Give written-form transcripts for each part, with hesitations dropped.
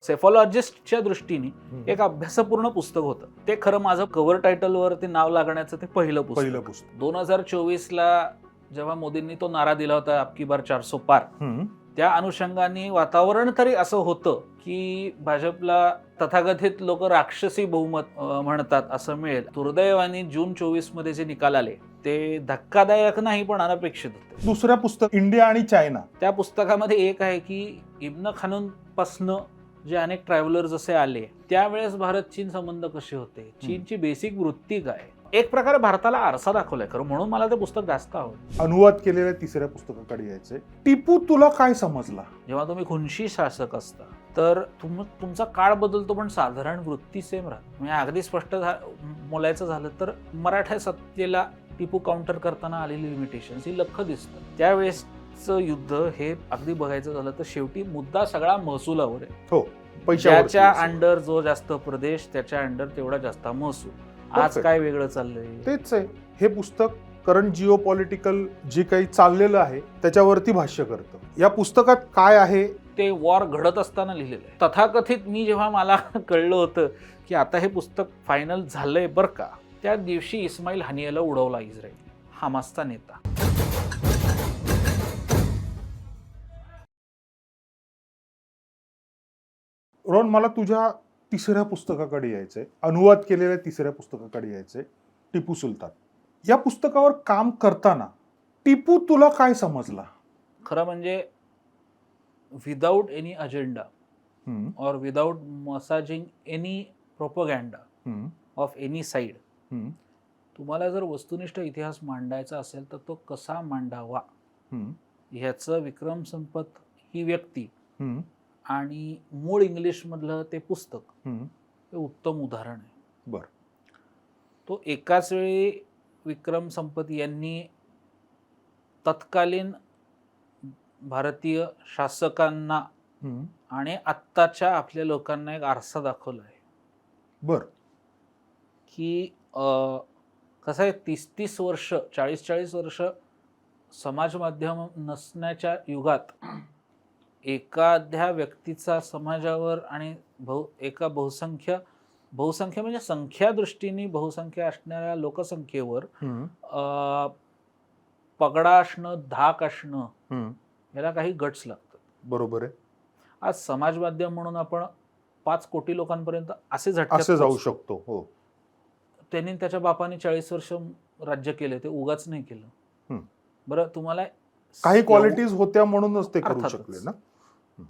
सेफॉलॉजिस्टच्या दृष्टीने एक अभ्यासपूर्ण पुस्तक होतं. ते खरं माझं कव्हर टायटलवरती नाव लागण्याचं ते पहिलं पुस्तक. 2024ला जेव्हा मोदींनी तो नारा दिला होता, अबकी बार 400 पार, त्या अनुषंगाने वातावरण तरी असं होतं की भाजपला तथाकथित लोक राक्षसी बहुमत म्हणतात असं मिळेल. दुर्दैवाने जून 24 मध्ये जे निकाल आले ते धक्कादायक नाही पण अनपेक्षित होते. दुसरं पुस्तक इंडिया आणि चायना, त्या पुस्तकामध्ये एक आहे की इब्न खालून पासनं जे अनेक ट्रॅव्हलर्स असे आले त्यावेळेस भारत चीन संबंध कसे होते, चीनची बेसिक वृत्ती काय, एक प्रकारे भारताला आरसा दाखवलाय खरं, म्हणून मला ते पुस्तक जास्त आवडतं. अनुवाद केलेल्या तिसऱ्या पुस्तकाकडे यायचंय. टिपू तुला काय समजला? जेव्हा तुम्ही खुनशी शासक असता तर तुमचा काळ बदलतो पण साधारण वृत्ती सेम राहते. म्हणजे अगदी स्पष्ट बोलायचं झालं तर मराठा सत्तेला टिपू काउंटर करताना आलेली लिमिटेशन्स ही लख्ख दिसतात. त्यावेळेसचं युद्ध हे अगदी बघायचं झालं तर शेवटी मुद्दा सगळा महसुलावर आहे. हो, ज्याच्या अंडर जो जास्त प्रदेश त्याच्या अंडर तेवढा जास्त महसूल. आज काय वेगळं चाललंय तेच आहे. हे पुस्तक करंट जिओ पॉलिटिकल जे काही चाललेलं आहे त्याच्यावरती भाष्य करतं. या पुस्तकात काय आहे ते वॉर घडत असताना लिहिलेलं आहे. तथाकथित मी जेव्हा मला कळलं होतं की आता हे पुस्तक फायनल झालंय बरं का, त्या दिवशी इस्माईल हानियाला उडवला इस्रायल, हमासचा नेता. रोहन, मला तुझ्या तिसऱ्या पुस्तकाकडे यायचंय, अनुवाद केलेल्या तिसऱ्या पुस्तकाकडे यायचंय, टिपू सुलतान. या पुस्तकावर काम करताना टिपू तुला काय समजला? खरं म्हणजे विदाउट एनी अजेंडा और without messaging any propaganda of any side, तुम्हाला जर वस्तुनिष्ठ इतिहास मांडायचा असेल तर तो कसा मांडावा ह्याचं विक्रम संपत ही व्यक्ती आणि मूळ इंग्लिश मधलं ते पुस्तक हे उत्तम उदाहरण आहे. बर. तो एकाच वेळी विक्रम संपत यांनी तत्कालीन भारतीय शासकांना आणि आत्ताच्या आपल्या लोकांना एक आरसा दाखवला आहे. बर. की कसं आहे, 30-30 वर्ष 40-40 वर्ष समाज माध्यम नसण्याच्या युगात एखाद्या व्यक्तीचा समाजावर आणि एका बहुसंख्य म्हणजे संख्या दृष्टीने बहुसंख्य असणाऱ्या लोकसंख्येवर पगडा असणं, धाक असणं याला काही गट्स लागतात. बरोबर आहे. आज समाज माध्यम म्हणून आपण 5 कोटी लोकांपर्यंत असे जाऊ शकतो. हो. त्यांनी त्याच्या बापाने 40 वर्ष राज्य केले, ते उगाच नाही केलं. बरं, तुम्हाला काही क्वालिटीज होत्या म्हणूनच ते करू शकले ना.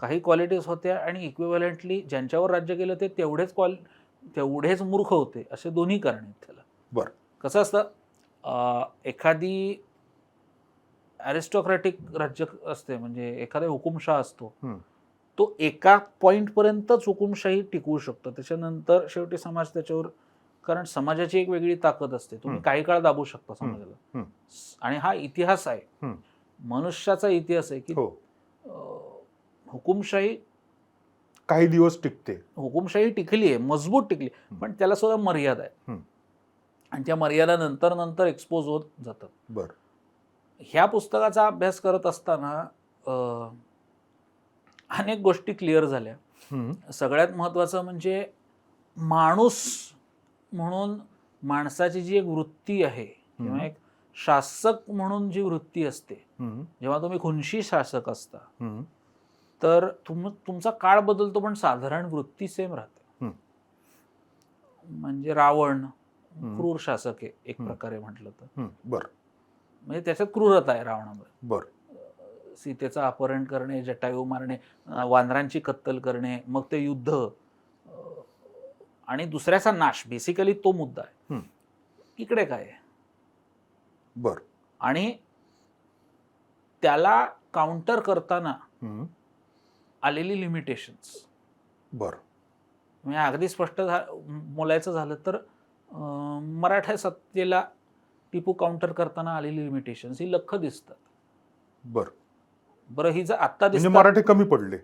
काही क्वालिटीज होत्या आणि इक्विव्हॅलेंटली ज्यांच्यावर राज्य केलं ते तेवढेच मूर्ख होते, असे दोन्ही कारण आहेत त्याला. बरं. कसं असतं, एखादी अरिस्टोक्रॅटिक राज्य असते, म्हणजे एखादा हुकुमशाह असतो, तो एका पॉइंट पर्यंतच हुकुमशाही टिकवू शकतो. त्याच्यानंतर शेवटी समाज त्याच्यावर, कारण समाजाची एक वेगळी ताकद असते, तुम्ही काही काळ दाबू शकता समाजाला. आणि हा इतिहास आहे, मनुष्याचा इतिहास आहे की हुकुमशाही काही दिवस टिकते. हुकुमशाही टिकली आहे, मजबूत टिकली, पण त्याला सुद्धा मर्यादा आहे आणि त्या मर्यादा नंतर एक्सपोज होत जातात. बरं. ह्या पुस्तकाचा अभ्यास करत असताना अनेक गोष्टी क्लिअर झाल्या. सगळ्यात महत्वाचं म्हणजे माणूस म्हणून माणसाची जी एक वृत्ती आहे किंवा एक शासक म्हणून जी वृत्ती असते, जेव्हा तुम्ही खुनशी शासक असता तर तुमचा काळ बदलतो पण साधारण वृत्ती सेम राहते. म्हणजे रावण क्रूर शासक आहे एक प्रकारे म्हटलं तर. बर. म्हणजे त्याच्यात क्रूरता आहे रावणामध्ये. बर. सीतेचं अपहरण करणे, जटायू मारणे, वानरांची कत्तल करणे, मग ते युद्ध आणि दुसऱ्याचा नाश, बेसिकली तो मुद्दा आहे. इकडे काय आहे? बर. आणि त्याला काउंटर करताना आलेली लिमिटेशन्स. बर. म्हणजे अगदी स्पष्ट बोलायचं झालं तर मराठा सत्तेला टिपू काउंटर करताना आलेली लिमिटेशन्स ही लख्ख दिसतात. बरं, ही जर आत्ता म्हणजे मराठे कमी पडले.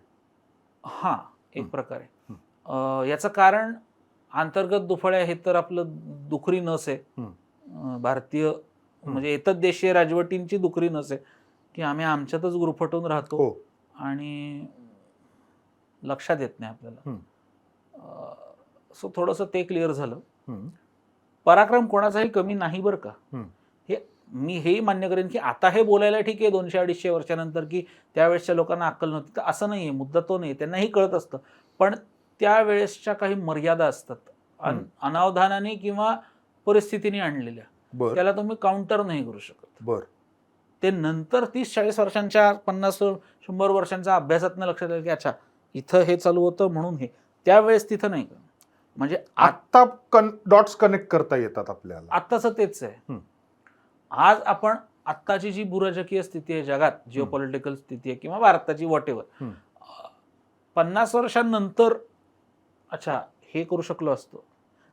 हा, एक प्रकारे याचं कारण अंतर्गत दुफळ्या हे तर आपलं दुखरी नस आहे, भारतीय म्हणजे एतद्देशीय राजवटींची दुखरी नस आहे की आम्ही आमच्यातच गुरफटून राहतो आणि लक्षात येत नाही आपल्याला. सो थोडंसं ते क्लिअर झालं. पराक्रम कोणाचाही कमी नाही बरं का. हे मी हेही मान्य करेन की आता हे बोलायला ठीक आहे 200-250 वर्षानंतर की त्यावेळेसच्या लोकांना अक्कल नव्हती, तर असं नाहीये, मुद्दा तो नाही, त्यांनाही कळत असतं. पण त्यावेळेसच्या काही मर्यादा असतात अनावधानाने किंवा परिस्थितीने आणलेल्या, त्याला तुम्ही काउंटर नाही करू शकत. ते नंतर 30-40 वर्षांच्या 50-100 वर्षांच्या अभ्यासातनं लक्षात आलं की अच्छा इथं हे चालू होतं म्हणून हे, त्यावेळेस तिथं नाही. म्हणजे आता डॉट्स कनेक्ट करता येतात आपल्याला. आत्ताचं तेच आहे. आज आपण आत्ताची जी बुराजकीय स्थिती आहे जगात, जिओपॉलिटिकल स्थिती आहे किंवा भारताची व्हॉटेवर, 50 वर्षांनंतर अच्छा हे करू शकलो असतो,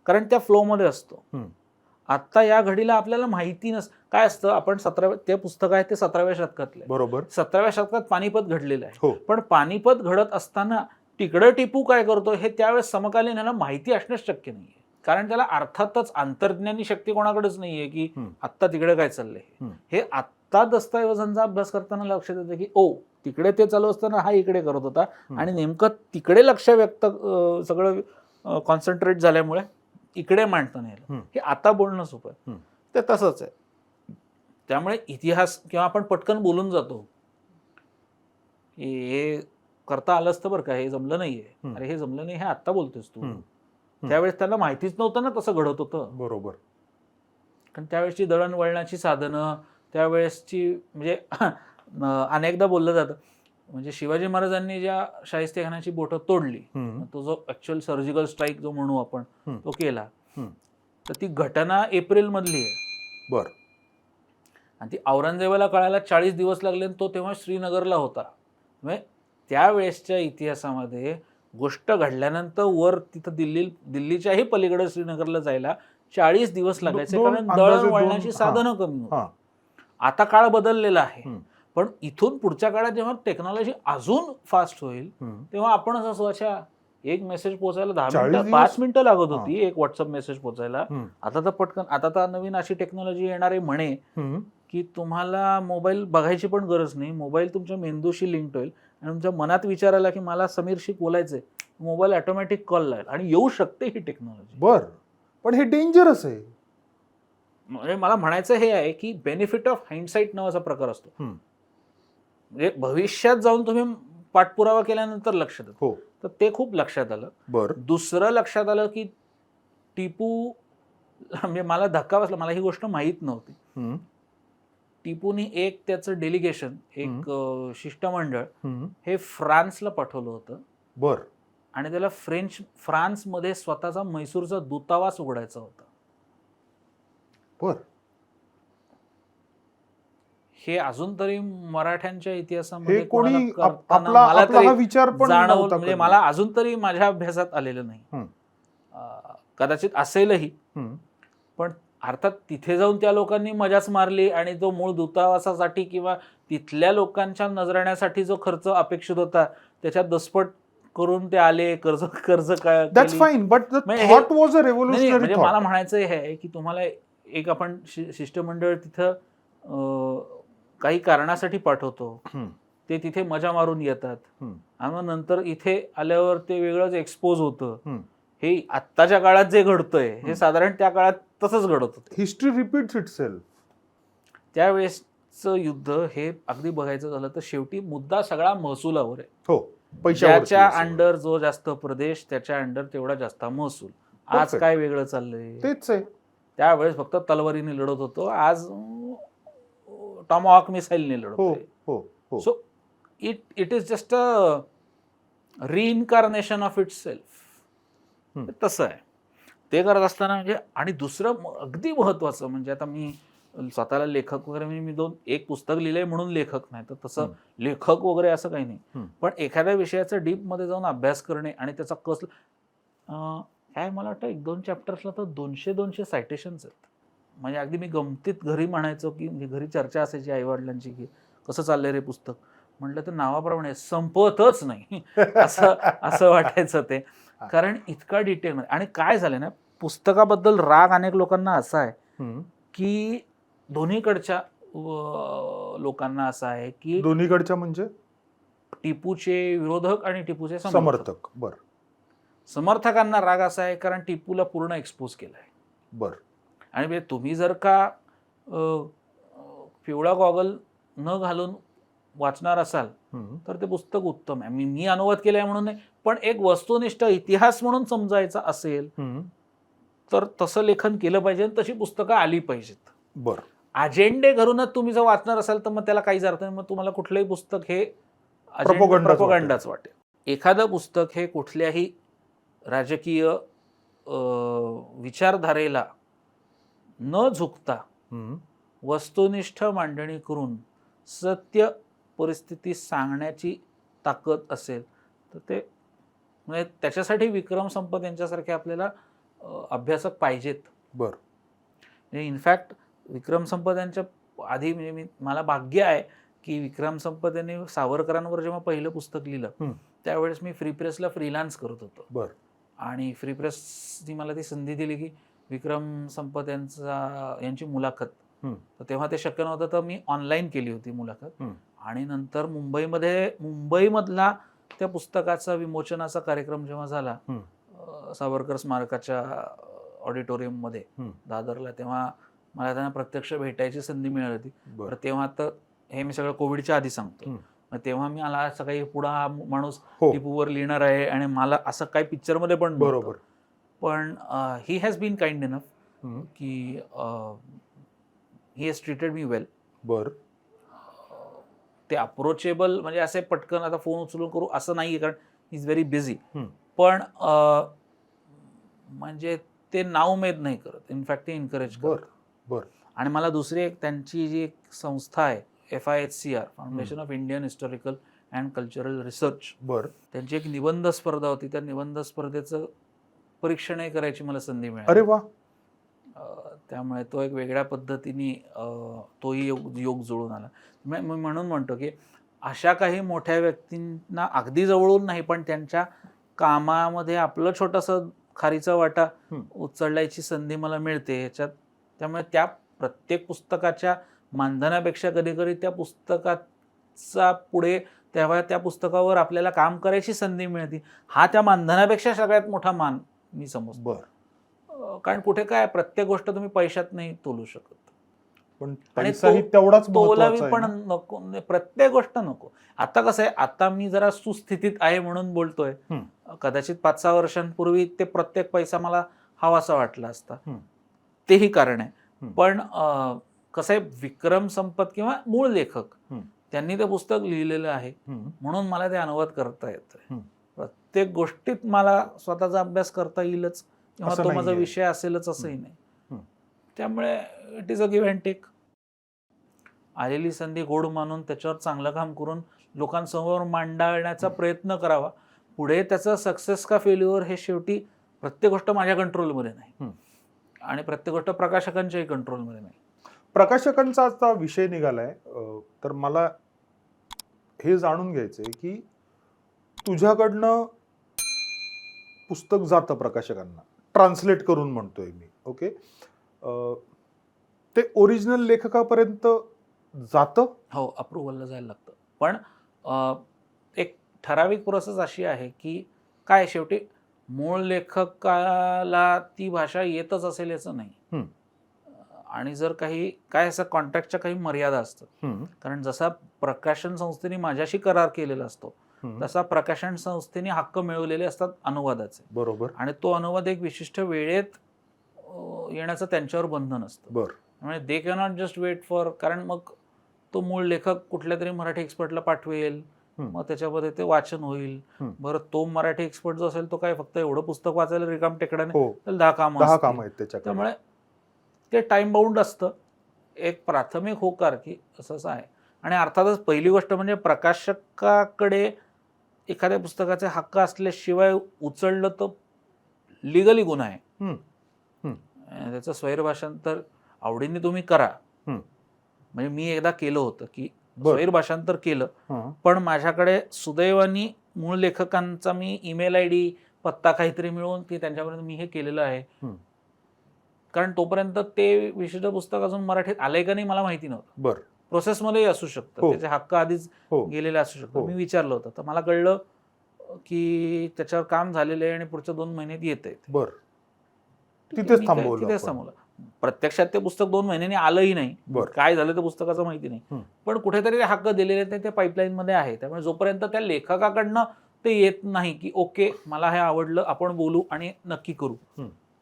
कारण त्या फ्लो मध्ये असतो. आत्ता या घडीला आपल्याला माहिती काय असतं. आपण ते पुस्तक आहे ते 17व्या शतकातले, बरोबर. 17व्या शतकात पानिपत घडलेलं आहे. हो. पण पानिपत घडत असताना तिकडं टिपू काय करतो हे त्यावेळेस समकालीन ह्याला माहिती असणंच शक्य नाहीये, कारण त्याला अर्थातच अंतर्ज्ञानी शक्ती कोणाकडेच नाहीये की आत्ता तिकडे काय चाललंय. हे आत्ता दस्तऐवजांचा अभ्यास करताना लक्षात येतं की ओ तिकडे ते चालू असताना हा इकडे करत होता, आणि नेमकं तिकडे लक्ष व्यक्त सगळं कॉन्सन्ट्रेट झाल्यामुळे इकडे मांडता नाही आलं. हे आता बोलणं सोपं आहे, ते तसंच आहे. त्यामुळे इतिहास किंवा आपण पटकन बोलून जातो, हे करता आलं असतं बरं का, हे जमलं नाहीये, अरे हे जमलं नाही हे आत्ता बोलतोस तू. त्यावेळेस त्यांना माहितीच नव्हतं ना तसं घडत होतं. बरोबर. कारण त्यावेळेसची दळणवळणाची साधनं, त्यावेळेसची म्हणजे अनेकदा बोललं जातं, म्हणजे शिवाजी महाराजांनी ज्या शाहिस्तेखानाची बोटं तोडली, तो जो ऍक्च्युअल सर्जिकल स्ट्राईक जो म्हणू आपण तो केला, तर ती घटना एप्रिल मधली आहे. बर. आणि ती औरंगजेबाला कळायला 40 दिवस लागले, तो तेव्हा श्रीनगरला होता. म्हणजे त्यावेळेसच्या इतिहासामध्ये गोष्ट घडल्यानंतर वर तिथं दिल्लीच्याही पलीकडे श्रीनगरला जायला 40 दिवस लागायचे, कारण दळणवळणाची साधनं कमी होती. आता काळ बदललेला आहे, पण इथून पुढच्या काळात जेव्हा टेक्नॉलॉजी अजून फास्ट होईल तेव्हा आपणच असं अच्छा एक मेसेज पोहोचायला 10 मिनिटं 5 मिनिटं लागत होती एक व्हॉट्सअप मेसेज पोहोचायला. आता तर पटकन, आता तर नवीन अशी टेक्नॉलॉजी येणार आहे म्हणे की तुम्हाला मोबाईल बघायची पण गरज नाही, मोबाईल तुमच्या मेंदूशी लिंक होईल आणि तुमच्या मनात विचार आला की मला समीरशी बोलायचंय, मोबाईल ऑटोमॅटिक कॉल लावेल आणि येऊ शकते ही टेक्नॉलॉजी. बर, पण हे डेंजरस आहे. म्हणजे मला म्हणायचं हे आहे की बेनिफिट ऑफ हाइंडसाइट नावाचा प्रकार असतो. म्हणजे भविष्यात जाऊन तुम्ही पाठपुरावा केल्यानंतर लक्षात येतं, तर ते खूप लक्षात आलं. बरं. दुसरं लक्षात आलं की टिपू, म्हणजे मला धक्का बसला, मला ही गोष्ट माहीत नव्हती. टिपूनी एक त्याचं डेलिगेशन, एक शिष्टमंडळ हे फ्रान्सला पाठवलं होतं. बर. आणि त्याला फ्रान्समध्ये स्वतःचा म्हैसूरचा दूतावास उघडायचा होता. बर. हे अजून तरी मराठ्यांच्या इतिहासामध्ये कोणी मला हा विचार पण जाणवलं, म्हणजे मला अजून तरी माझ्या अभ्यासात आलेलं नाही. कदाचित असेलही, पण अर्थात तिथे जाऊन त्या लोकांनी मजाच मारली आणि तो मूळ दूतावासासाठी किंवा तिथल्या लोकांच्या नजराण्यासाठी जो खर्च अपेक्षित होता त्याच्यात दसपट करून ते आले, कर्ज काय. That's fine, but the thought was a revolutionary thought. मला म्हणायचं हे आहे की तुम्हाला एक आपण शिष्टमंडळ तिथं काही कारणासाठी पाठवतो, ते तिथे मजा मारून येतात आणि मग नंतर इथे आल्यावर ते वेगळंच एक्सपोज होतं. हे आत्ताच्या काळात जे घडतंय हे साधारण त्या काळात तसंच घडत होतं. History repeats itself. त्यावेळेसचं युद्ध हे अगदी बघायचं झालं तर शेवटी मुद्दा सगळा महसुलावर आहे. हो, ज्याच्या अंडर जो जास्त प्रदेश त्याच्या अंडर तेवढा जास्त महसूल. आज काय वेगळं चाललंय, तेच आहे. त्यावेळेस फक्त तलवारीने लढत होतो, आज टॉमहॉक मिसाईलने लढत आहे. So it is just a reincarnation of itself. तसं आहे ते करत असताना. म्हणजे आणि दुसरं अगदी महत्वाचं म्हणजे आता मी स्वतःला लेखक वगैरे, मी एक पुस्तक लिहिलंय म्हणून लेखक नाही, तर तसं लेखक वगैरे असं काही नाही, पण एखाद्या विषयाचं डीप मध्ये जाऊन अभ्यास करणे आणि त्याचा काय मला वाटतं 1-2 चॅप्टर्सला तर 200 सायटेशन्स आहेत. म्हणजे अगदी मी गमतीत घरी म्हणायचो की घरी चर्चा असायची आईवडिलांची की कसं चाललंय रे पुस्तक, म्हटलं तर नावाप्रमाणे संपतच नाही असं वाटायचं ते, कारण इतका डिटेल मध्ये. आणि काय झालं ना, पुस्तकाबद्दल राग अनेक लोकांना असा आहे की दोन्हीकडच्या लोकांना असा आहे की दोन्हीकडच्या म्हणजे टिपूचे विरोधक आणि टिपूचे समर्थक. बर. समर्थकांना राग असा आहे कारण टिपूला पूर्ण एक्सपोज केलाय. बर. आणि म्हणजे तुम्ही जर का पिवळा गॉगल न घालून वाचणार असाल तर ते पुस्तक उत्तम आहे. मी अनुवाद केलाय म्हणून नाही, पण एक वस्तुनिष्ठ इतिहास म्हणून समजायचा असेल तर तसं लेखन केलं पाहिजे, तशी पुस्तकं आली पाहिजेत. बर. अजेंडे घरूनच तुम्ही जर वाचणार असाल तर मग त्याला काहीच अर्थ नाही. मग तुम्हाला कुठलंही पुस्तक हे प्रोपगंडाच वाटेल. एखादं पुस्तक हे कुठल्याही राजकीय विचारधारेला न झुकता वस्तुनिष्ठ मांडणी करून सत्य परिस्थिती सांगण्याची ताकद असेल तर ते म्हणजे त्याच्यासाठी विक्रम संपत यांच्यासारखे आपल्याला अभ्यासक पाहिजेत. बर. इनफॅक्ट विक्रम संपत यांच्या आधी म्हणजे मला भाग्य आहे की विक्रम संपत यांनी सावरकरांवर जेव्हा पहिलं पुस्तक लिहिलं त्यावेळेस मी फ्री प्रेसला फ्रीलान्स करत होतो. बर. आणि फ्री प्रेसनी मला ती संधी दिली की विक्रम संपत यांची मुलाखत, तर तेव्हा ते शक्य नव्हतं तर मी ऑनलाईन केली होती मुलाखत. आणि नंतर मुंबईमधला त्या पुस्तकाचा विमोचनाचा कार्यक्रम जेव्हा झाला सावरकर स्मारकाच्या ऑडिटोरियममध्ये दादरला, तेव्हा मला त्यांना प्रत्यक्ष भेटायची संधी मिळाली होती. तर तेव्हा तर हे मी सगळं कोविडच्या आधी सांगतो. तेव्हा मी आला असं काही पुढा हा माणूस टिपूवर लिहिणार आहे आणि मला असं काही पिक्चरमध्ये पण बरोबर, पण he has been kind enough की he has treated me well. बर. ते अप्रोचेबल म्हणजे असे पटकन आता फोन उचलून करू असं नाहीये कारण ही इज व्हेरी बिझी, पण म्हणजे ते नाउमेद नाही करत, इनफॅक्ट ते एनकरेज करत. बर. आणि मला दुसरी एक त्यांची जी एक संस्था आहे FIHCR, foundation of Indian historical and cultural research, त्यांची एक निबंध स्पर्धा होती. त्या निबंध स्पर्धेचं परीक्षणही करायची मला संधी मिळाली. अरे वा. त्यामुळे तो एक वेगळ्या पद्धतीने तोही योग जुळून आला. मी म्हणून म्हणतो की अशा काही मोठ्या व्यक्तींना अगदी जवळून नाही पण त्यांच्या कामामध्ये आपलं छोटंसं खारीचा वाटा उचलण्याची संधी मला मिळते ह्याच्यात. त्यामुळे त्या प्रत्येक पुस्तकाच्या मानधनापेक्षा कधी कधी त्या पुस्तकाचा पुढे तेव्हा त्या पुस्तकावर आपल्याला काम करायची संधी मिळते, हा त्या मानधनापेक्षा सगळ्यात मोठा मान मी समजतो. कारण कुठे काय प्रत्येक गोष्ट तुम्ही पैशात नाही तोलू शकत, पण पैसाही तेवढाच तोलावी पण नको, प्रत्येक गोष्ट नको. आता कसं आहे, आता मी जरा सुस्थितीत आहे म्हणून बोलतोय. कदाचित 5-6 वर्षांपूर्वी ते प्रत्येक पैसा मला हवासा वाटला असता, तेही कारण आहे. पण कसं आहे, विक्रम संपत किंवा मूळ लेखक त्यांनी ते पुस्तक लिहिलेलं आहे म्हणून मला ते अनुवाद करता येतं. प्रत्येक गोष्टीत मला स्वतःचा अभ्यास करता येईलच किंवा तो माझा विषय असेलच असंही नाही. त्यामुळे it is a give and take. आलेली संधी गोड मानून त्याच्यावर चांगलं काम करून लोकांसमोर मांडण्याचा प्रयत्न करावा. पुढे त्याचा सक्सेस का फेल्युअर हे शेवटी प्रत्येक गोष्ट माझ्या कंट्रोलमध्ये नाही आणि प्रत्येक गोष्ट प्रकाशकांच्याही कंट्रोलमध्ये नाही. प्रकाशकांचा आता विषय निघालाय तर मला हे जाणून घ्यायचंय की तुझ्याकडनं पुस्तक जातं प्रकाशकांना, ट्रान्सलेट करून म्हणतोय मी, ओके, ते ओरिजिनल लेखकापर्यंत जातं? हो, अप्रुव्हलला जायला लागतं. पण एक ठराविक प्रोसेस अशी आहे की काय शेवटी मूळ लेखकाला ती भाषा येतच असेल याचं नाही. आणि जर काही काय असं कॉन्ट्रॅक्टच्या काही मर्यादा असतात. कारण जसा प्रकाशन संस्थेने माझ्याशी करार केलेला असतो तसा प्रकाशन संस्थेने हक्क मिळवलेले असतात अनुवादाचे. बरोबर. आणि तो अनुवाद एक विशिष्ट वेळेत येण्याचं त्यांच्यावर बंधन असतं. त्यामुळे they cannot just wait for, कारण मग तो मूळ लेखक कुठल्या तरी मराठी एक्सपर्टला पाठवेल, मग त्याच्यामध्ये ते वाचन होईल. बरं, तो मराठी एक्सपर्ट जो असेल तो काय फक्त एवढं पुस्तक वाचायला रिकाम टेकडाने, तर 10 कामं आहेत त्याच्याकडे. त्यामुळे ते टाइम बाउंड असतं. एक प्राथमिक होकार की असं आहे. आणि अर्थातच पहिली गोष्ट म्हणजे प्रकाशकाकडे एखाद्या पुस्तकाचे हक्क असल्याशिवाय उचललं तर लिगली गुन्हा आहे. त्याचं स्वैरभाषांतर आवडीने तुम्ही करा. म्हणजे मी एकदा केलं होतं की स्वैरभाषांतर केलं, पण माझ्याकडे सुदैवाने मूळ लेखकांचा मी ईमेल ID पत्ता काहीतरी मिळवून की त्यांच्यापर्यंत मी हे केलेलं आहे. कारण तोपर्यंत ते विशिष्ट पुस्तक अजून मराठीत आलंय का नाही मला माहिती नव्हतं. प्रोसेसमध्ये असू शकतं, हो. त्याचे हक्क आधीच हो. गेलेले असू शकतात. हो. मी विचारलं होतं तर मला कळलं की त्याच्यावर काम झालेलं आहे आणि पुढच्या 2 महिन्यात येते. बर, तिथेच थांबवलं तिथेच आपण. थांबवलं. प्रत्यक्षात ते पुस्तक 2 महिन्यांनी आलंही नाही. बरं. काय झालं ते पुस्तकाचं माहिती नाही. पण कुठेतरी ते हक्क दिलेले आहेत, ते पाईपलाईन मध्ये आहे. त्यामुळे जोपर्यंत त्या लेखकाकडनं ते येत नाही की ओके मला हे आवडलं, आपण बोलू आणि नक्की करू,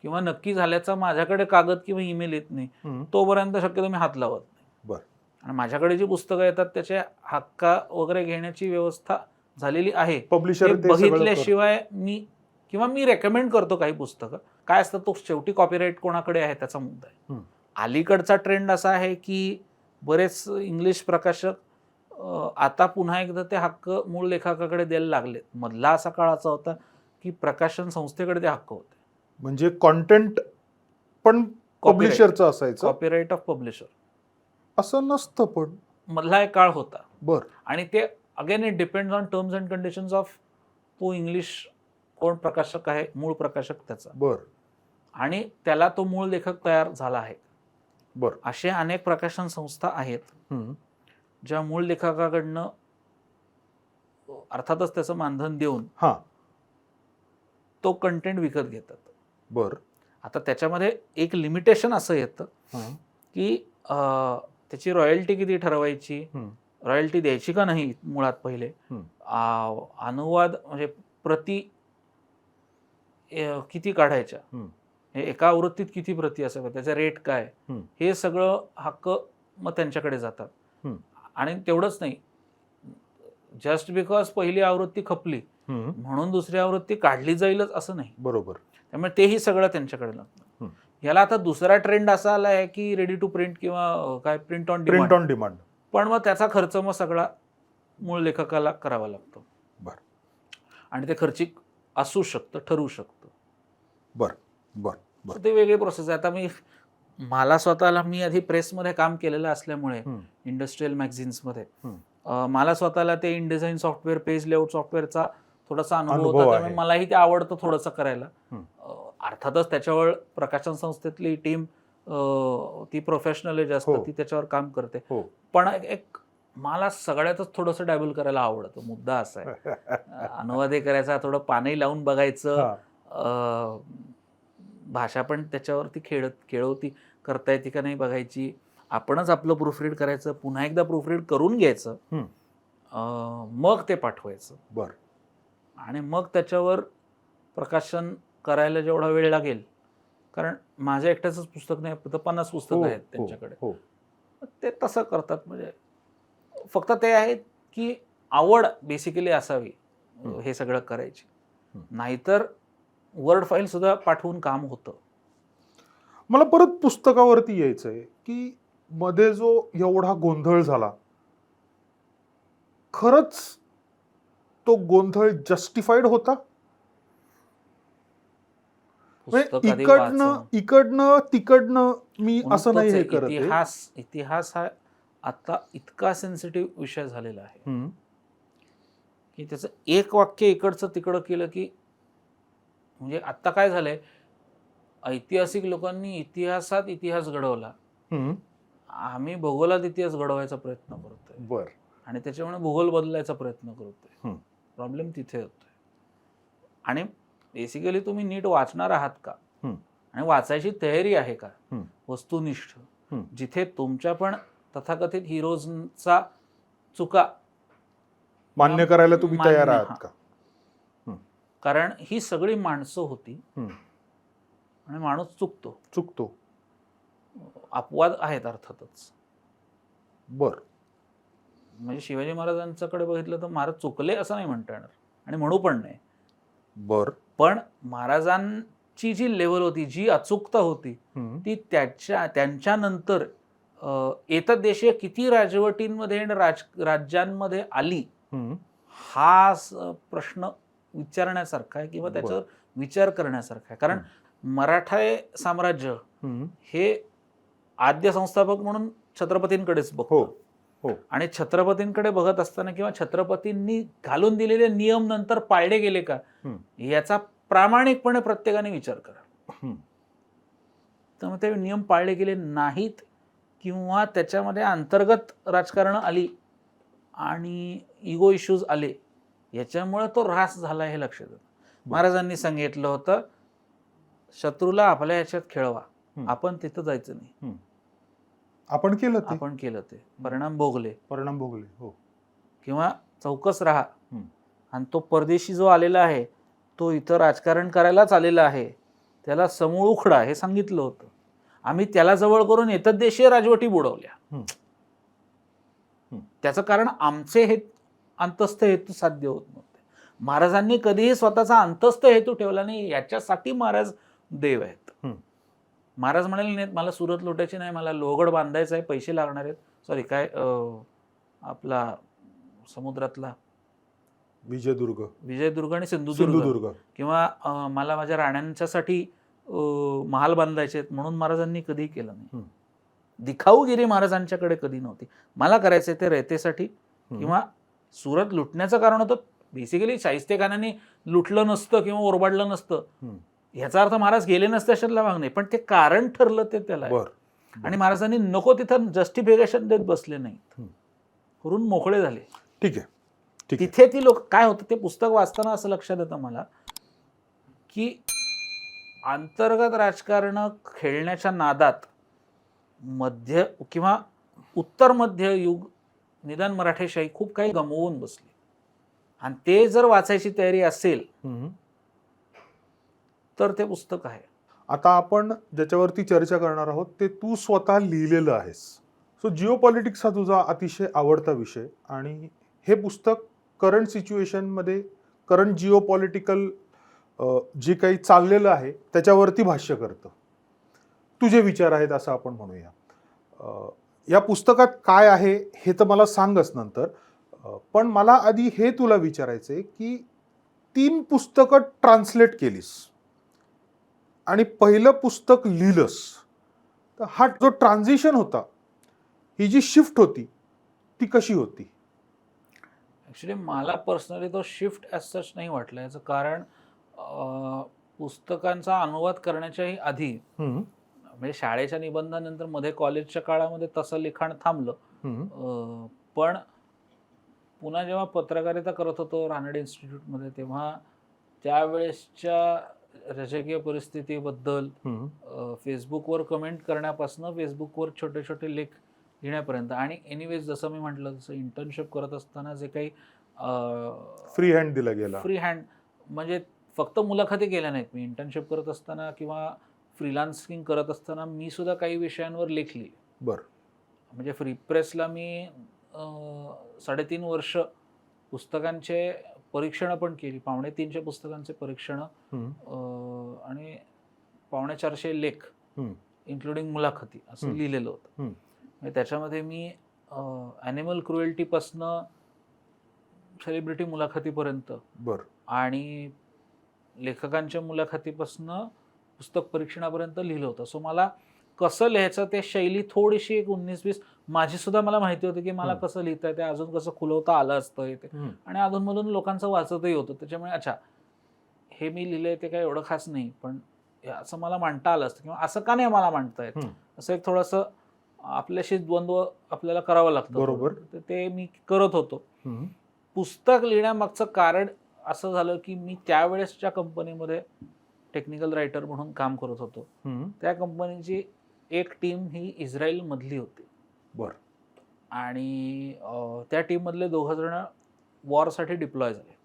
किंवा नक्की झाल्याचा माझ्याकडे कागद किंवा ईमेल येत नाही, तोपर्यंत शक्यतो मी हात लावत नाही. बरं. आणि माझ्याकडे जी पुस्तकं येतात त्याचे हक्क वगैरे घेण्याची व्यवस्था झालेली आहे. पब्लिशर बघितल्याशिवाय मी रेकमेंड करतो काही पुस्तकं. काय असतं, तो शेवटी कॉपीराईट कोणाकडे आहे त्याचा मुद्दा आहे. अलीकडचा ट्रेंड असा आहे की बरेच इंग्लिश प्रकाशक आता पुन्हा एकदा ते हक्क मूळ लेखकाकडे द्यायला लागलेत. मधला असा काळाचा होता की प्रकाशन संस्थेकडे ते हक्क होते. म्हणजे कॉन्टेंट पण पब्लिशरचं असायचं, कॉपीराईट ऑफ पब्लिशर. असं नसतं, पण मधला एक काळ होता. बर. आणि ते again it depends on terms and conditions of तो इंग्लिश कोण प्रकाशक आहे, मूळ प्रकाशक त्याचा. बर. आणि त्याला तो मूळ लेखक तयार झाला आहे. बर. असे अनेक प्रकाशन संस्था आहेत ज्या मूळ लेखकाकडनं अर्थातच त्याचं मानधन देऊन तो कंटेंट विकत घेतात. बर. आता त्याच्यामध्ये एक लिमिटेशन असं येतं की त्याची रॉयल्टी किती ठरवायची, रॉयल्टी द्यायची का नाही मुळात पहिले, अनुवाद म्हणजे प्रती किती काढायच्या, एका आवृत्तीत किती प्रती असाव्या, त्याचा रेट काय, हे सगळं हक्क मग त्यांच्याकडे जातात. आणि तेवढंच नाही, जस्ट बिकॉज पहिली आवृत्ती खपली म्हणून दुसरी आवृत्ती काढली जाईलच असं नाही. बरोबर. त्यामुळे तेही सगळं त्यांच्याकडे लागतं. याला आता दुसरा ट्रेंड असा आला आहे की रेडी टू प्रिंट किंवा काय प्रिंट ऑन डिमांड. पण मग त्याचा खर्च मग सगळा मूळ लेखकाला करावा लागतो. बर. आणि ते खर्चिक असू शकतं, ठरू शकतं. बर बर बर. ते वेगळी प्रोसेस आहे. आता मला स्वतःला, मी आधी प्रेसमध्ये काम केलेलं असल्यामुळे इंडस्ट्रियल मॅगझिन्समध्ये मला स्वतःला ते इनडिझाईन सॉफ्टवेअर, पेज लेआउट सॉफ्टवेअरचा थोडासा अनुभव होता. त्यामुळे मलाही ते आवडतं थोडंसं करायला. अर्थातच त्याच्यावर प्रकाशन संस्थेतली टीम ती प्रोफेशनल आहे जास्त, ती त्याच्यावर काम करते. पण एक मला सगळ्यातच थोडंसं डॅबल करायला आवडतं. मुद्दा असा आहे, अनुवाद करायचा, थोडं पानही लावून बघायचं, भाषा पण त्याच्यावरती खेळवती करता येते का नाही बघायची, आपणच आपलं प्रूफरीड करायचं, पुन्हा एकदा प्रूफरीड करून घ्यायचं, मग ते पाठवायचं. बर. आणि मग त्याच्यावर प्रकाशन करायला जेवढा वेळ लागेल, कारण माझ्या एकट्याचंच पुस्तक नाही, 50 पुस्तकं आहेत त्यांच्याकडे, ते तसं करतात. म्हणजे फक्त ते आहे की आवड बेसिकली असावी हे सगळं करायची, नाहीतर वर्ड फाईल सुद्धा पाठवून काम होतं. मला परत पुस्तकावरती यायचंय की मध्ये जो एवढा गोंधळ झाला, खरंच तो गोंधळ जस्टिफाईड होता? इकडनं तिकडनं मी असं नाही हे करत. इतिहास हा आता इतका सेन्सिटिव्ह विषय झालेला आहे की त्याचं एक वाक्य इकडचं तिकडं केलं की, म्हणजे आता काय झालंय, ऐतिहासिक लोकांनी इतिहासात इतिहास घडवला, आम्ही भूगोलात इतिहास घडवायचा प्रयत्न करतोय. बर. आणि त्याच्यामुळे भूगोल बदलायचा प्रयत्न करतोय. प्रॉब्लेम तिथे होतोय. आणि बेसिकली तुम्ही नीट वाचणार आहात का, आणि वाचायची तयारी आहे का, वस्तुनिष्ठ, जिथे तुमच्या पण तथाकथित हिरोजचा चुका मान्य करायला तुम्ही तयार आहात का? कारण ही सगळी माणसं होती आणि माणूस चुकतो. अपवाद आहेत अर्थातच. बर. म्हणजे शिवाजी महाराजांच्याकडे बघितलं तर महाराज चुकले असं नाही म्हणता येणार, आणि म्हणू पण नाही. बर. पण महाराजांची जी लेवल होती, जी अचूकता होती, ती त्यांच्यानंतर एतद्देशीय किती राजवटींमध्ये आणि राज्यांमध्ये आली, हा प्रश्न विचारण्यासारखा आहे किंवा त्याच्यावर विचार करण्यासारखा आहे. कारण मराठा साम्राज्य हे आद्य संस्थापक म्हणून छत्रपतींकडेच बघतो. आणि छत्रपतींकडे बघत असताना किंवा छत्रपतींनी घालून दिलेले नियम नंतर पाळले गेले का, याचा प्रामाणिकपणे प्रत्येकाने विचार करा. त्यामुळे ते नियम पाळले गेले नाहीत किंवा त्याच्यामध्ये अंतर्गत राजकारण आली आणि इगो इश्यूज आले, याच्यामुळे तो ऱ्हास झाला हे लक्षात येतं. महाराजांनी सांगितलं होतं, शत्रूला आपल्या ह्याच्यात खेळवा, आपण तिथं जायचं नाही. आपण केलं ते परिणाम भोगले. हो. किंवा चौकस राहा. आणि तो परदेशी जो आलेला आहे तो इथं राजकारण करायलाच आलेला आहे, त्याला समूळ उखडा हे सांगितलं होतं. आम्ही त्याला जवळ करून एतद्देशीय राजवटी बुडवल्या. त्याचं कारण आमचे हे अंतस्थ हेतू साध्य होत नव्हते. महाराजांनी कधीही स्वतःचा अंतस्थ हेतू ठेवला नाही. याच्यासाठी महाराज देव आहेत. महाराज म्हणाले नाहीत मला सुरत लुटायची नाही, मला लोहगड बांधायचा आहे, पैसे लागणार आहेत. सॉरी काय आपला समुद्रातला विजयदुर्ग आणि सिंधुदुर्ग, किंवा मला माझ्या राण्यांच्यासाठी महाल बांधायचे आहेत म्हणून महाराजांनी कधीही केलं नाही. दिखाऊगिरी महाराजांच्याकडे कधी नव्हती. मला करायचे ते रयतेसाठी, किंवा सुरत लुटण्याचं कारण होतं बेसिकली शाहिस्तेखानाने लुटलं नसतं किंवा ओरबाडलं नसतं ह्याचा अर्थ महाराज गेले नसते अशातला भाग नाही, पण ते कारण ठरलं ते त्याला. आणि महाराजांनी नको तिथं जस्टिफिकेशन देत बसले नाहीत, करून मोकळे झाले. ठीक आहे. तिथे ती लोक काय होतं ते पुस्तक वाचताना असं लक्षात येतं मला की अंतर्गत राजकारण खेळण्याच्या नादात मध्य किंवा उत्तर मध्य युग निदान मराठेशाही खूप काही गमवून बसली. आणि ते जर वाचायची तयारी असेल तर ते पुस्तक आहे. आता आपण ज्याच्यावरती चर्चा करणार आहोत ते तू स्वतः लिहिलेलं आहेस. सो जिओपॉलिटिक्स हा तुझा अतिशय आवडता विषय, आणि हे पुस्तक करंट सिच्युएशनमध्ये करंट जिओपॉलिटिकल जे काही चाललेलं आहे त्याच्यावरती भाष्य करतं. तुझे विचार आहेत असं आपण म्हणूया. या पुस्तकात काय आहे हे तर मला सांगच नंतर, पण मला आधी हे तुला विचारायचंय की 3 पुस्तकं ट्रान्सलेट केलीस आणि पहिलं पुस्तक लिहिलंस, तर हा जो ट्रान्झिशन होता, ही जी शिफ्ट होती ती कशी होती? ॲक्च्युली मला पर्सनली तो शिफ्ट ॲज सच नाही वाटला. याचं कारण पुस्तकांचा अनुवाद करण्याच्याही आधी म्हणजे शाळेच्या निबंधानंतर मध्ये कॉलेजच्या काळामध्ये तसं लिखाण थांबलं. पण पुन्हा जेव्हा पत्रकारिता करत होतो रानडे इन्स्टिट्यूटमध्ये, तेव्हा त्यावेळेसच्या राजकीय परिस्थितीबद्दल फेसबुकवर कमेंट करण्यापासून फेसबुकवर छोटे छोटे लेख लिहिण्यापर्यंत, आणि एनिवेज जसं मी म्हटलं तसं इंटर्नशिप करत असताना जे काही फ्री हँड दिला गेला, फ्री हँड म्हणजे फक्त मुलाखती केल्या नाहीत. मी इंटर्नशिप करत असताना किंवा फ्रीलान्सिंग करत असताना मी सुद्धा काही विषयांवर लेख लिहिले. बरं. म्हणजे फ्री प्रेसला मी 3.5 वर्ष पुस्तकांचे परीक्षणं पण केली. 350 पुस्तकांचे परीक्षणं आणि 450 लेख इन्क्लुडिंग मुलाखती असं लिहिलेलं होतं. म्हणजे त्याच्यामध्ये मी ॲनिमल क्रुएल्टीपासनं सेलिब्रिटी मुलाखतीपर्यंत आणि लेखकांच्या मुलाखतीपासनं पुस्तक परीक्षणापर्यंत लिहिलं होतं. सो मला कसं लिहायचं ते शैली थोडीशी एक 19-20 माझी सुद्धा मला माहिती होती की मला कसं लिहिता येते, अजून कसं खुलवता आलं असतं येते, आणि अधूनमधून लोकांचं वाचतही होतं. त्याच्यामुळे अच्छा हे मी लिहिलंय ते काय एवढं खास नाही, पण असं मला मांडता आलं असतं किंवा असं का नाही मला मांडता येत, असं एक थोडंसं आपल्याशी द्वंद्व आपल्याला करावं लागतं. बरोबर. ते मी करत होतो. पुस्तक लिहिण्यामागचं कारण असं झालं की मी त्यावेळेसच्या कंपनीमध्ये टेक्निकल रायटर म्हणून काम करत होतो. त्या कंपनीची एक टीम ही इस्रायल मधली होती. बरं. आणि त्या टीम मधले 2 जण वॉरसाठी डिप्लॉय झाले.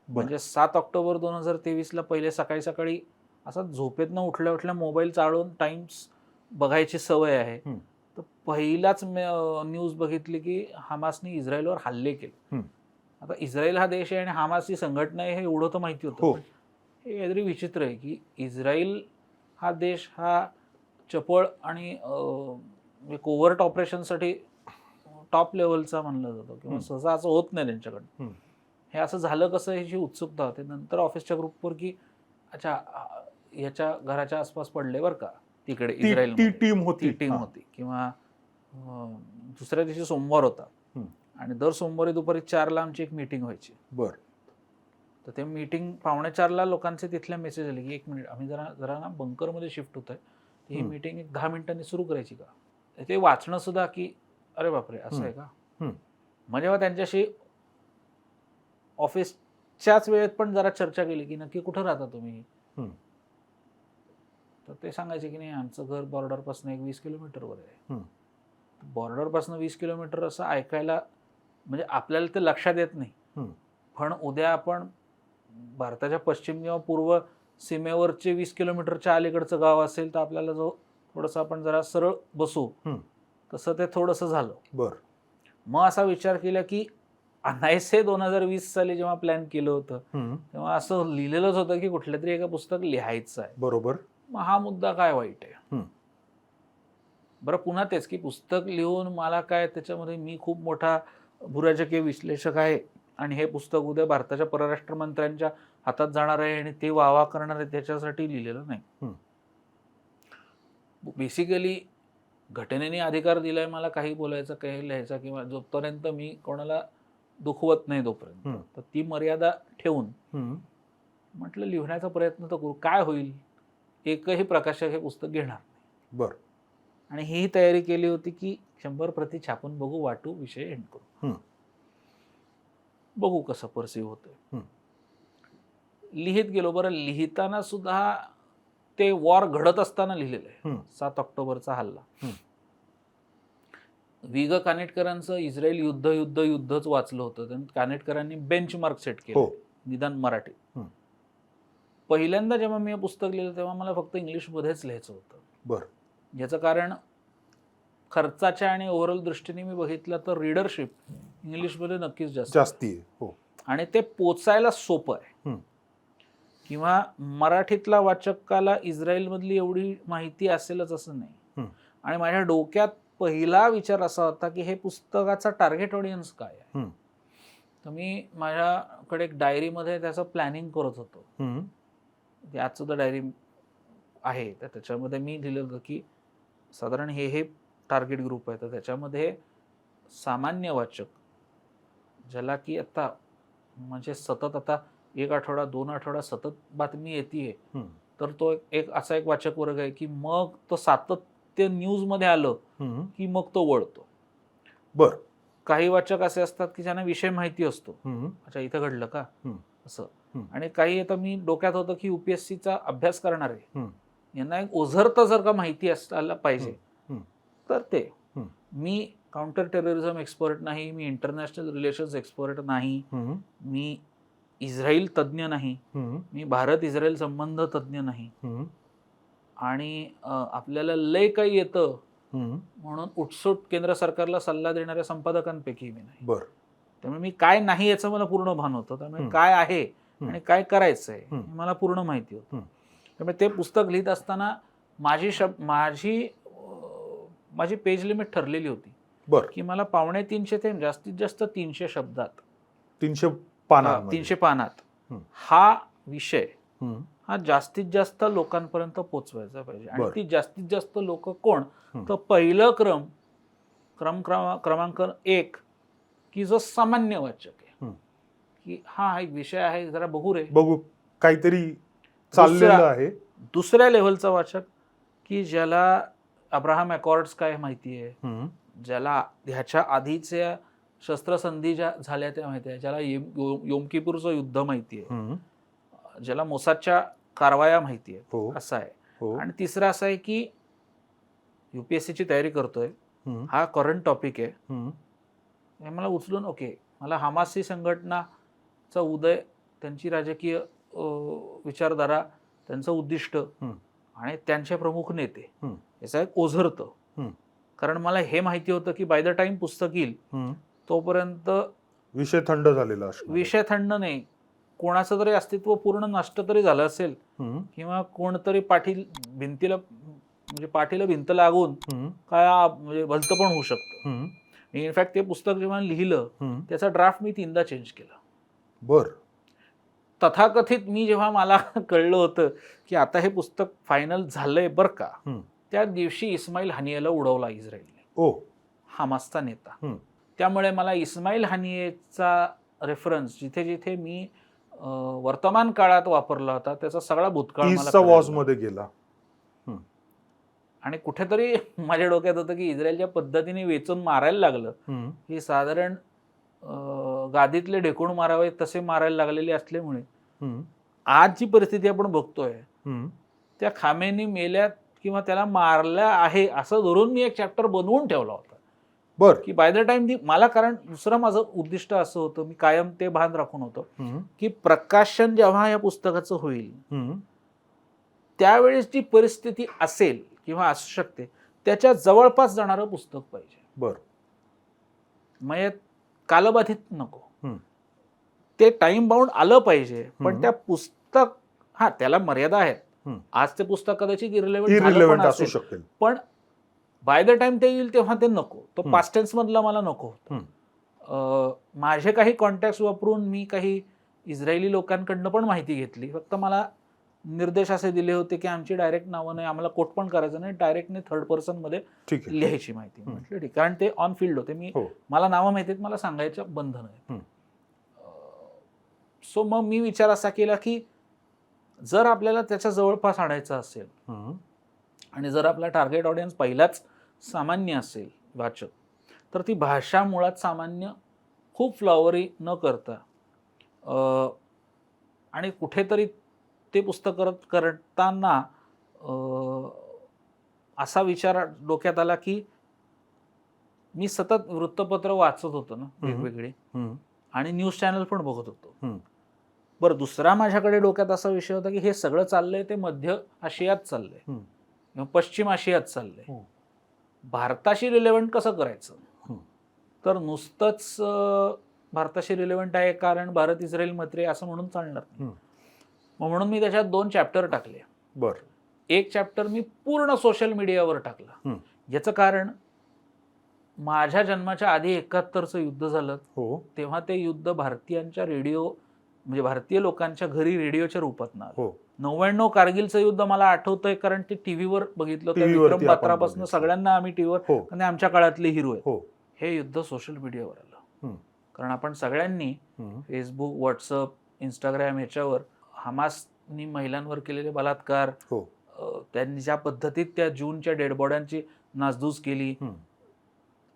म्हणजे 7 ऑक्टोबर 2023ला पहिले सकाळी सकाळी असं झोपेतनं उठल्या उठल्या मोबाईल चाळून टाइम्स बघायची सवय आहे. तर पहिलाच न्यूज बघितली की हमासने इस्रायलवर हल्ले केले. आता इस्रायल हा देश आहे आणि हमास ही संघटना आहे हे एवढं तर माहिती होतं. हे काहीतरी विचित्र आहे की इस्रायल हा देश हा चपळ आणि कोवर्ट ऑपरेशनसाठी टॉप लेवलचा मानला जातो किंवा सहसा असं होत नाही त्यांच्याकडनं. हे असं झालं कसं ह्याची उत्सुकता होते. नंतर ऑफिसच्या ग्रुपवर की अच्छा याच्या घराच्या आसपास पडले बरं का तिकडे इस्रायल टीम होती किंवा दुसऱ्या दिवशी सोमवार होता आणि दर सोमवारी दुपारी 4ला आमची एक मीटिंग व्हायची. बरं. तर ते मीटिंग 3:45ला लोकांचे तिथल्या मेसेज आले की 1 मिनिट आम्ही जरा ना बंकरमध्ये शिफ्ट होत आहे, ही मीटिंग 10 मिनिटांनी सुरू करायची का. ते वाचणं सुद्धा की अरे बापरे असं आहे का. मग जेव्हा त्यांच्याशी ऑफिसच्याच वेळेत पण जरा चर्चा केली की नक्की कुठं राहता तुम्ही, तर ते सांगायचे की नाही आमचं घर बॉर्डरपासून 20 किलोमीटरवर आहे. बॉर्डरपासून 20 किलोमीटर असं ऐकायला म्हणजे आपल्याला ते लक्षात येत नाही, पण उद्या आपण भारताच्या पश्चिम किंवा पूर्व सीमेवरचे 20 किलोमीटरच्या अलीकडचं गाव असेल तर आपल्याला जो थोडंसं आपण जरा सरळ बसू, तसं ते थोडंसं झालं. बरं. मग असा विचार केला की अनायसे 2020 साली जेव्हा प्लॅन केलं होतं तेव्हा असं लिहिलेलंच होतं की कुठल्या तरी एका पुस्तक लिहायचं आहे. बरोबर. मग हा मुद्दा काय वाईट आहे. बरं, पुन्हा तेच की पुस्तक लिहून मला काय त्याच्यामध्ये मी खूप मोठा भूराजकीय विश्लेषक आहे आणि हे पुस्तक उद्या भारताच्या परराष्ट्र मंत्र्यांच्या हातात जाणार आहे आणि ते वावा करणार आहे त्याच्यासाठी लिहिलेलं नाही. बेसिकली घटनेने अधिकार दिलाय मला काही बोलायचं काही लिहायचा किंवा जोपर्यंत मी कोणाला दुखवत नाही तोपर्यंत, तर ती मर्यादा ठेवून म्हटलं लिहिण्याचा प्रयत्न तर करू. काय होईल, एकही प्रकाशक हे पुस्तक घेणार नाही. बरं. आणि ही तयारी केली होती की 100 प्रती छापून बघू, वाटू, विषय एंड करू, बघू कसं परसिव्ह होतंय. लिहित गेलो. बरं, लिहिताना सुद्धा ते वॉर घडत असताना लिहिलेलं आहे. 7 ऑक्टोबरचा हल्ला. विग कानेटकरांचं इस्रायल युद्धच वाचलं होतं. कानेटकरांनी बेंचमार्क सेट केलं, निदान मराठी. पहिल्यांदा जेव्हा मी हे पुस्तक लिहिलं तेव्हा मला फक्त इंग्लिशमध्येच लिहायचं होतं. बरं. याचं कारण खर्चाच्या आणि ओव्हरऑल दृष्टीने मी बघितलं तर रीडरशिप इंग्लिशमध्ये नक्कीच जास्ती आहे. हो. आणि ते पोचायला सोपं आहे. किंवा मराठीतला वाचकाला इस्रायलमधली एवढी माहिती असेलच असं नाही. आणि माझ्या डोक्यात पहिला विचार असा होता की हे पुस्तकाचा टार्गेट ऑडियन्स काय आहे. तर मी माझ्याकडे एक डायरीमध्ये त्याचं प्लॅनिंग करत होतो. आज सुद्धा डायरी आहे, तर त्याच्यामध्ये मी लिहिलं होतं की साधारण हे टार्गेट ग्रुप आहे. तर त्याच्यामध्ये सामान्य वाचक, ज्याला की आता म्हणजे सतत आता 1 आठवडा 2 आठवडा सतत बातमी येते, तर तो एक असा एक वाचक वर्ग आहे की मग तो सातत्य न्यूजमध्ये आलं की मग तो वळतो. बर. काही वाचक असे असतात की ज्यांना विषय माहिती असतो, अच्छा इथं घडलं का असं. आणि काही आता मी डोक्यात होतं की UPSCचा अभ्यास करणार आहे, यांना एक ओझरतं जर का माहिती असायला पाहिजे तर ते. मी काउंटर टेररिझम एक्सपर्ट नाही, मी इंटरनॅशनल रिलेशन्स एक्सपर्ट नाही, मी इस्रायल तज्ज्ञ नाही, मी भारत इस्रायल संबंध तज्ज्ञ नाही, आणि आपल्याला लय काही येतं म्हणून उठसूट केंद्र सरकारला सल्ला देणाऱ्या संपादकांपैकी मी नाही. बरं. त्यामुळे मी काय नाही याचं मला पूर्ण भान होतं. त्यामुळे काय आहे आणि काय करायचं आहे मला पूर्ण माहिती होतं. त्यामुळे ते पुस्तक लिहित असताना माझी पेज लिमिट ठरलेली होती. बरं. की मला 250 ते जास्तीत जास्त 300 शब्दात 300 पानात हा विषय हा जास्तीत जास्त लोकांपर्यंत पोचवायचा पाहिजे. आणि ती जास्तीत जास्त लोक कोण, तर पहिलं क्रमांक 1 की जो सामान्य वाचक आहे, की हा एक विषय आहे जरा बघू काहीतरी चाललेलं आहे. दुसऱ्या लेव्हलचा वाचक की ज्याला अब्राहम अकॉर्ड्स काय माहिती आहे, ज्याला ह्याच्या आधीच्या शस्त्रसंधी ज्या झाल्या त्या माहिती आहे, ज्याला योम किपूरचं युद्ध माहिती आहे, ज्याला मोसादच्या कारवाया माहिती आहे, असं आहे. आणि तिसरं असं आहे की UPSCची तयारी करतोय, हा करंट टॉपिक आहे, मला उचलून ओके मला हमासी संघटनाचा उदय, त्यांची राजकीय विचारधारा, त्यांचं उद्दिष्ट आणि त्यांचे प्रमुख नेते याचा एक ओझरतं. कारण मला हे माहिती होतं की बाय द टाइम पुस्तक येईल तोपर्यंत विषय थंड झालेला असतो. विषय थंड नाही, कोणाचं तरी अस्तित्व पूर्ण नष्ट तरी झालं असेल, किंवा कोणतरी भिंतीला भिंत लागून काय म्हणजे भलतं पण होऊ शकतं. इनफॅक्ट ते पुस्तक जेव्हा लिहिलं त्याचा ड्राफ्ट मी 3दा चेंज केला. बर. तथाकथित मी जेव्हा मला कळलं होतं की आता हे पुस्तक फायनल झालंय बर का, त्या दिवशी इस्माईल हानियेला उडवला इस्रायलने, हमासचा नेता. त्यामुळे मला इस्माईल हानियेचा रेफरन्स जिथे जिथे मी वर्तमान काळात वापरला होता त्याचा सगळा भूतकाळ मला वॉज मध्ये गेला. आणि कुठेतरी माझ्या डोक्यात होतं की इस्रायलच्या पद्धतीने वेचून मारायला लागलं ही साधारण गादीतले ढेकूण मारावे तसे मारायला लागलेले असल्यामुळे आज जी परिस्थिती आपण बघतोय त्या खामेनी मेल्यात किंवा त्याला मारल्या आहे असं धरून मी एक चॅप्टर बनवून ठेवला होता. बर की बाय द टाइम मला, कारण दुसरं माझं उद्दिष्ट असं होतं, मी कायम ते भान राखून होतो की प्रकाशन जेव्हा या पुस्तकाचं होईल त्यावेळेस जी परिस्थिती असेल किंवा असू शकते त्याच्या जवळपास जाणारं पुस्तक पाहिजे. बर म्हणजे कालबाधित नको, ते टाइम बाउंड आलं पाहिजे, पण त्या पुस्तक त्याला मर्यादा आहेत. आज ते पुस्तक कदाचित इरिलेव्हंट असू शकेल, पण बाय द टाइम ते येईल तेव्हा ते नको. तो पास्ट टेन्स मधला मला नको. माझे काही कॉन्टॅक्ट वापरून मी काही इस्रायली लोकांकडनं पण माहिती घेतली. फक्त मला निर्देश असे दिले होते की आमची डायरेक्ट नावं नाही, आम्हाला कोट पण करायचं नाही, डायरेक्टने थर्ड पर्सन मध्ये लिहायची माहिती. म्हटलं ठीक, कारण ते ऑन फील्ड होते. मला नावं माहिती आहेत, मला सांगायचं बंधन आहे. सो मग मी विचार असा केला की जर आपल्याला त्याच्या जवळपास आणायचं असेल आणि जर आपला टार्गेट ऑडियन्स पहिलाच सामान्य असेल वाचक, तर ती भाषा मुळात सामान्य, खूप फ्लॉवरी न करता आणि कुठेतरी ते पुस्तक करताना असा विचार डोक्यात आला की मी सतत वृत्तपत्र वाचत होतो ना वेगवेगळे, आणि न्यूज चॅनल पण बघत होतो. बरं, दुसरा माझ्याकडे डोक्यात असा विषय होता की हे सगळं चाललंय ते मध्य आशियात चाललंय किंवा पश्चिम आशियात चाललंय, भारताशी रिलेव्हंट कसं करायचं. तर नुसतंच भारताशी रिलेव्हंट आहे कारण भारत इस्रायल मैत्री असं म्हणून चालणार नाही. म्हणून मी त्याच्यात 2 चॅप्टर टाकले. बरं, एक चॅप्टर मी पूर्ण सोशल मीडियावर टाकला. याचं कारण माझ्या जन्माच्या आधी 71चं युद्ध झालं, तेव्हा ते युद्ध भारतीयांच्या रेडिओ, म्हणजे भारतीय लोकांच्या घरी रेडिओच्या रूपात ना. 99 कारगिलचं युद्ध मला आठवतंय कारण ते टीव्हीवर बघितलं होतं. विक्रम बात्रापासून सगळ्यांना आम्ही टीव्हीवर, आणि आमच्या काळातले हिरो आहेत. हे युद्ध सोशल मीडियावर आलं कारण आपण सगळ्यांनी फेसबुक, व्हॉट्सअप, इंस्टाग्राम ह्याच्यावर हमासनी महिलांवर केलेले बलात्कार, त्यांनी ज्या पद्धतीत त्या जूनच्या डेड बॉड्यांची नासधूस केली,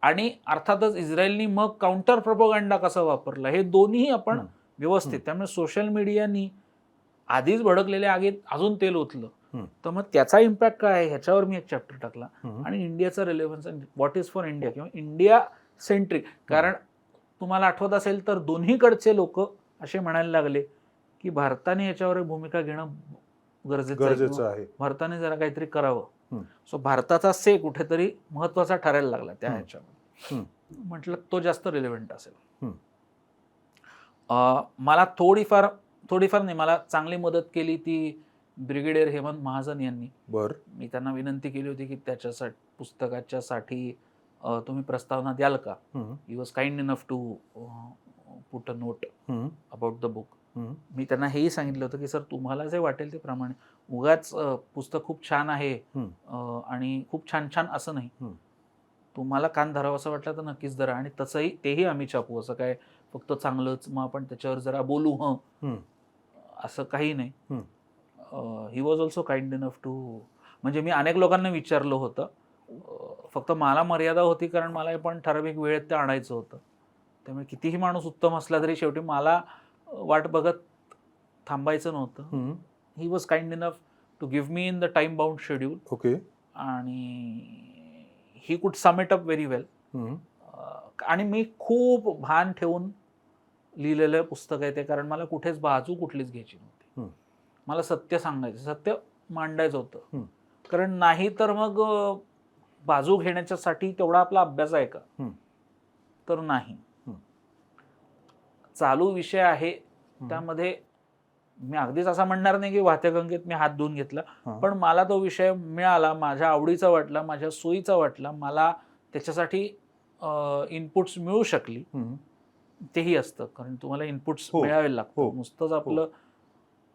आणि अर्थातच इस्रायलनी मग काउंटर प्रोपोगंडा कसा वापरला, हे दोन्ही आपण व्यवस्थित. त्यामुळे सोशल मीडियानी आधीच भडकलेल्या आगीत अजून तेल ओतलं. तर मग त्याचा इम्पॅक्ट काय आहे ह्याच्यावर मी एक चॅप्टर टाकला. आणि इंडियाचा relevance, what is for India किंवा इंडिया सेंट्रिक. कारण तुम्हाला आठवत असेल तर दोन्हीकडचे लोक असे म्हणायला लागले की भारताने याच्यावर भूमिका घेणं गरजेचं आहे, भारताने जरा काहीतरी करावं. सो भारताचा से कुठेतरी महत्वाचा ठरायला लागला त्या ह्याच्यामध्ये. म्हटलं तो जास्त रिलेव्हंट असेल. मला थोडीफार नाही, मला चांगली मदत केली ती ब्रिगेडियर हेमंत महाजन यांनी. मी त्यांना विनंती केली होती की त्याच्यासाठी पुस्तकाच्यासाठी तुम्ही प्रस्तावना द्याल का. He was kind enough to put a note about the book. मी त्यांना हेही सांगितलं होतं की सर, तुम्हाला जे वाटेल ते प्रमाणे, उगाच पुस्तक खूप छान आहे आणि खूप छान छान असं नाही, तुम्हाला कान धरावं असं वाटलं तर नक्कीच धरा, आणि तसंही तेही आम्ही छापू. असं काय फक्त चांगलंच मग आपण त्याच्यावर जरा बोलू असं काही नाही. He was also kind enough to, म्हणजे मी अनेक लोकांना विचारलं होतं, फक्त मला मर्यादा होती कारण मला पण ठराविक वेळेत ते आणायचं होतं. त्यामुळे कितीही माणूस उत्तम असला तरी शेवटी मला वाट बघत थांबायचं नव्हतं. He was kind enough to give me in the time bound schedule. आणि he could sum it up very well. आणि मी खूप भान ठेवून लिहिलेलं पुस्तक आहे ते, कारण मला कुठेच बाजू कुठलीच घ्यायची नव्हती. मला सत्य सांगायचं, सत्य मांडायचं होतं. कारण नाही तर मग बाजू घेण्याच्यासाठी तेवढा आपला अभ्यास आहे का, तर नाही. चालू विषय आहे त्यामध्ये मी अगदीच असं म्हणणार नाही की वाहत्या गंगेत मी हात धुवून घेतला, पण मला तो विषय मिळाला, माझ्या आवडीचा वाटला, माझ्या सोयीचा वाटला, मला त्याच्यासाठी इनपुट्स मिळू शकली. तेही असतं कारण तुम्हाला इनपुट्स मिळावे लागतात, नुसतंच आपलं.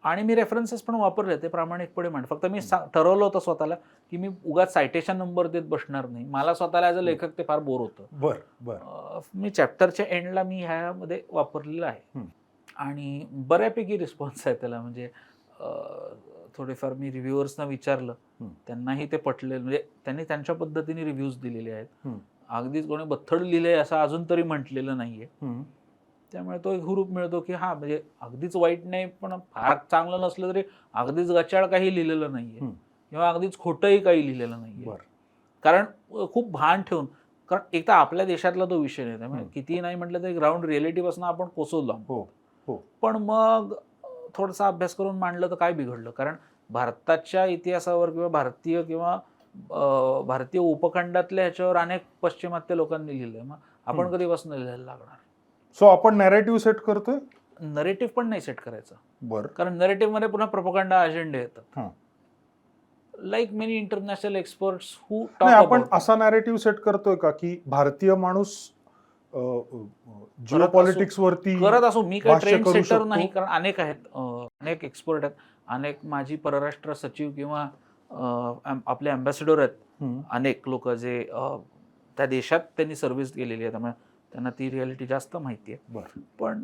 आणि मी रेफरन्सेस पण वापरले, ते प्रामाणिकपणे म्हण. फक्त मी ठरवलं होतं स्वतःला की मी उगाच सायटेशन नंबर देत बसणार नाही. मला स्वतःला ॲज अ लेखक ते फार बोर होतं. मी चॅप्टरच्या एंडला मी ह्यामध्ये वापरलेलं आहे आणि बऱ्यापैकी रिस्पॉन्स आहे त्याला. म्हणजे थोडेफार मी रिव्ह्युअर्सना विचारलं, त्यांनाही ते पटले, म्हणजे त्यांनी त्यांच्या पद्धतीने रिव्ह्यूज दिलेले आहेत. अगदीच कोणी बथड लिहिलंय असं अजून तरी म्हटलेलं नाहीये. त्यामुळे तो एक हुरूप मिळतो की हा म्हणजे अगदीच वाईट नाही, पण फार चांगलं नसलं तरी अगदीच गचाळ काही लिहिलेलं नाहीये किंवा अगदीच खोटंही काही लिहिलेलं नाहीये. कारण खूप भान ठेवून, कारण एक तर आपल्या देशातला तो विषय नाही, त्यामुळे कितीही नाही म्हटलं तरी ग्राउंड रिअलिटी पासून आपण कोसवलो. पण मग थोडासा अभ्यास करून मांडलं तर काय बिघडलं, कारण भारताच्या इतिहासावर किंवा भारतीय उपखंडातल्या ह्याच्यावर अनेक पाश्चिमात्य लोकांनी लिहिलंय. मग आपण कधीपासून लिहायला लागणार? सो आपण नॅरेटिव्ह सेट करतोय. नरेटिव्ह पण नाही सेट करायचं, बरं, कारण नरेटिव्ह मध्ये पुन्हा प्रोपगंडा अजेंडे येतात. लाईक मेनी इंटरनॅशनल एक्सपर्ट्स हू टॉक आपण अबाउट. असा नॅरेटिव्ह सेट करतोय का की भारतीय माणूस जिओपॉलिटिक्स वरती करत असो, मी काही भाष्य ट्रेंड करू सेटर शकतो? नाही, कारण अनेक आहेत, अनेक एक्सपर्ट आहेत, अनेक माजी परराष्ट्र सचिव किंवा आपले अँबॅसेडर आहेत, अनेक लोक जे त्या देशात त्यांनी सर्व्हिस केलेली आहे, त्यामुळे त्यांना ती रियालिटी जास्त माहिती आहे. पण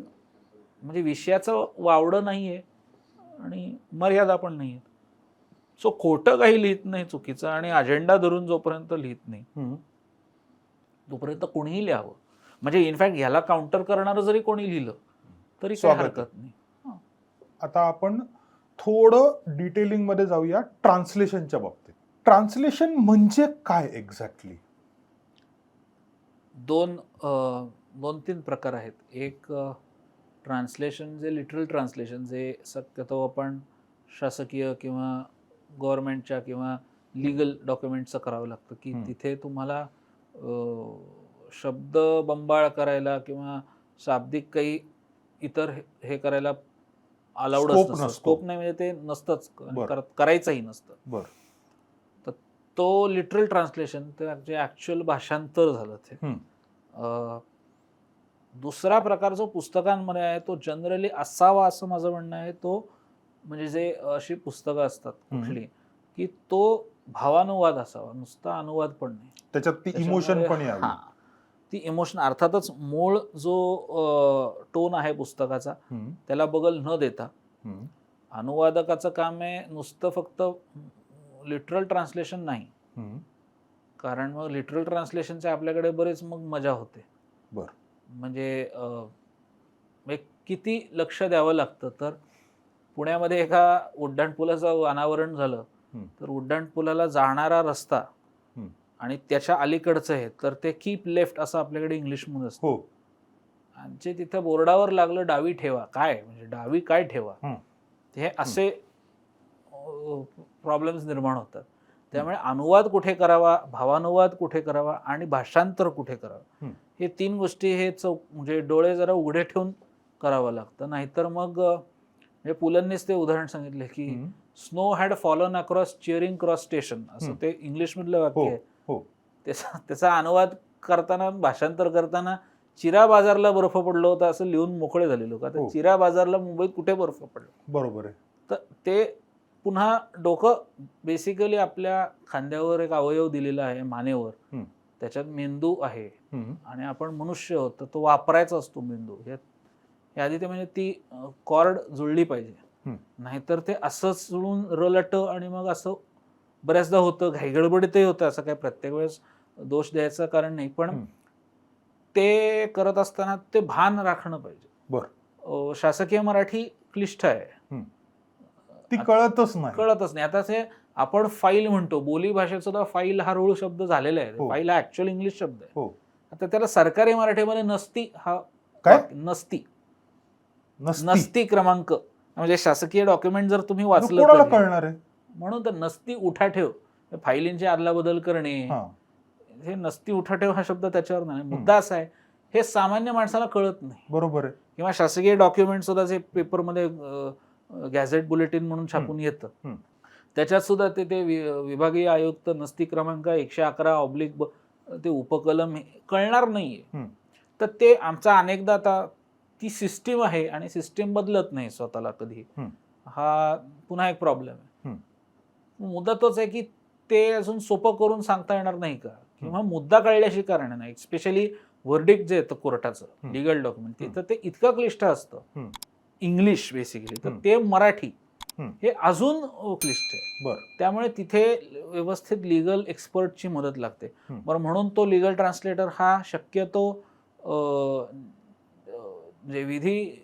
म्हणजे विषयाचं वावडं नाहीये आणि मर्यादा पण नाहीये. सो खोटं काही लिहित नाही चुकीचं, आणि अजेंडा धरून जोपर्यंत लिहित नाही तोपर्यंत कोणीही लिहावं. म्हणजे इनफॅक्ट ह्याला काउंटर करणारं जरी कोणी लिहिलं तरी काही हरकत नाही. आता आपण थोडं डिटेलिंग मध्ये जाऊया ट्रान्सलेशनच्या बाबतीत. ट्रान्सलेशन म्हणजे काय एक्झॅक्टली? दोन तीन प्रकार आहेत. एक ट्रान्सलेशन, जे लिटरल ट्रान्सलेशन, जे शक्यतो आपण शासकीय किंवा गव्हर्नमेंटच्या किंवा लिगल डॉक्युमेंटचं करावं लागतं, की तिथे तुम्हाला शब्द बंबाळ करायला किंवा शाब्दिक काही इतर हे करायला अलाउडच नसतं. स्कोप नाही, म्हणजे ते नसतंच, करायचंही नसतं. तर तो लिटरल ट्रान्सलेशन, जे ऍक्च्युअल भाषांतर झालं ते. दुसरा प्रकार जो पुस्तकांमध्ये आहे तो जनरली असावा असं माझं म्हणणं आहे, तो म्हणजे जे अशी पुस्तकं असतात कुठली, की तो भावानुवाद असावा, नुसता अनुवाद पण नाही. त्याच्यात ती इमोशन पण यावी. ती इमोशन अर्थातच मूळ जो टोन आहे पुस्तकाचा त्याला बगल न देता अनुवादकाचं काम आहे नुसतं फक्त लिटरल ट्रान्सलेशन नाही, कारण मग लिटरल ट्रान्सलेशनचे आपल्याकडे बरेच मग मजा होते. म्हणजे किती लक्ष द्यावं लागतं. तर पुण्यामध्ये एका उड्डाणपुलाचं अनावरण झालं, तर उड्डाणपुलाला जाणारा रस्ता आणि त्याच्या अलीकडचं आहे, तर ते कीप लेफ्ट असं आपल्याकडे इंग्लिशमध्ये असतं. आणि जे तिथं बोर्डावर लागलं डावी ठेवा, काय म्हणजे डावी काय ठेवा, हे असे प्रॉब्लेम्स निर्माण होतात. त्यामुळे अनुवाद कुठे करावा, भावानुवाद कुठे करावा आणि भाषांतर कुठे करावं, हे तीन गोष्टी हे म्हणजे डोळे जरा उघडे ठेवून करावं लागतं. नाहीतर मग म्हणजे पुलंनीच ते उदाहरण सांगितले की snow had fallen across Charing Cross station, असं ते इंग्लिश मधलं वाक्य आहे. त्याचा अनुवाद करताना, भाषांतर करताना चिरा बाजारला बर्फ पडलो होता असं लिहून मोकळे झाले लोक. आता चिरा बाजारला मुंबईत कुठे बर्फ पडला? बरोबर आहे. तर ते पुन्हा डोकं बेसिकली आपल्या खांद्यावर एक अवयव दिलेला आहे, मानेवर, त्याच्यात मेंदू आहे आणि आपण मनुष्य आहोत, तर तो वापरायचा असतो मेंदू. हे आधी ते म्हणजे ती कॉर्ड जुळली पाहिजे, नाहीतर ते असंच जुळून रलट आणि मग असं बऱ्याचदा होतं, घाईगडबडीतही होतं. असं काही प्रत्येक वेळेस दोष द्यायचं कारण नाही, पण ते करत असताना ते भान राखणं पाहिजे. शासकीय मराठी क्लिष्ट आहे, ती कळतच नाही. आता ते आपण फाईल म्हणतो, बोली भाषेत सुद्धा फाईल हा रूळ शब्द झालेला आहे. फाईल हा ऍक्च्युअल इंग्लिश शब्द आहे. आता त्याला सरकारी मराठीमध्ये नसती हा नसती क्रमांक, म्हणजे शासकीय डॉक्युमेंट जर तुम्ही वाचलं कळणार आहे. म्हणून तर नसती उठाठेव, फाईलींची अदलाबदल करणे, हे नसती उठाठेव हा शब्द त्याच्यावर नाही. मुद्दा असा आहे, हे सामान्य माणसाला कळत नाही. बरोबर आहे. किंवा शासकीय डॉक्युमेंट सुद्धा जे पेपरमध्ये गॅझेट बुलेटिन म्हणून छापून येतं, त्याच्यात सुद्धा ते विभागीय आयुक्त नसती क्रमांक 111/, ते उपकलम कळणार नाहीये. तर ते आमचा अनेकदा, आता ती सिस्टीम आहे आणि सिस्टीम बदलत नाही स्वतःला कधी, हा पुन्हा एक प्रॉब्लेम आहे. मुद्दा तोच आहे की ते अजून सोपं करून सांगता येणार नाही का, किंवा मुद्दा कळल्याशी कारण नाही. स्पेशली वर्डिक्ट जे येतं कोर्टाचं लिगल डॉक्युमेंट, तिथं ते इतकं क्लिष्ट असतं, इंग्लिश बेसिकली, तर ते मराठी हे अजून क्लिष्ट आहे. त्यामुळे तिथे व्यवस्थित लिगल एक्सपर्टची मदत लागते. बरं, म्हणून तो लिगल ट्रान्सलेटर हा शक्यतो जे विधी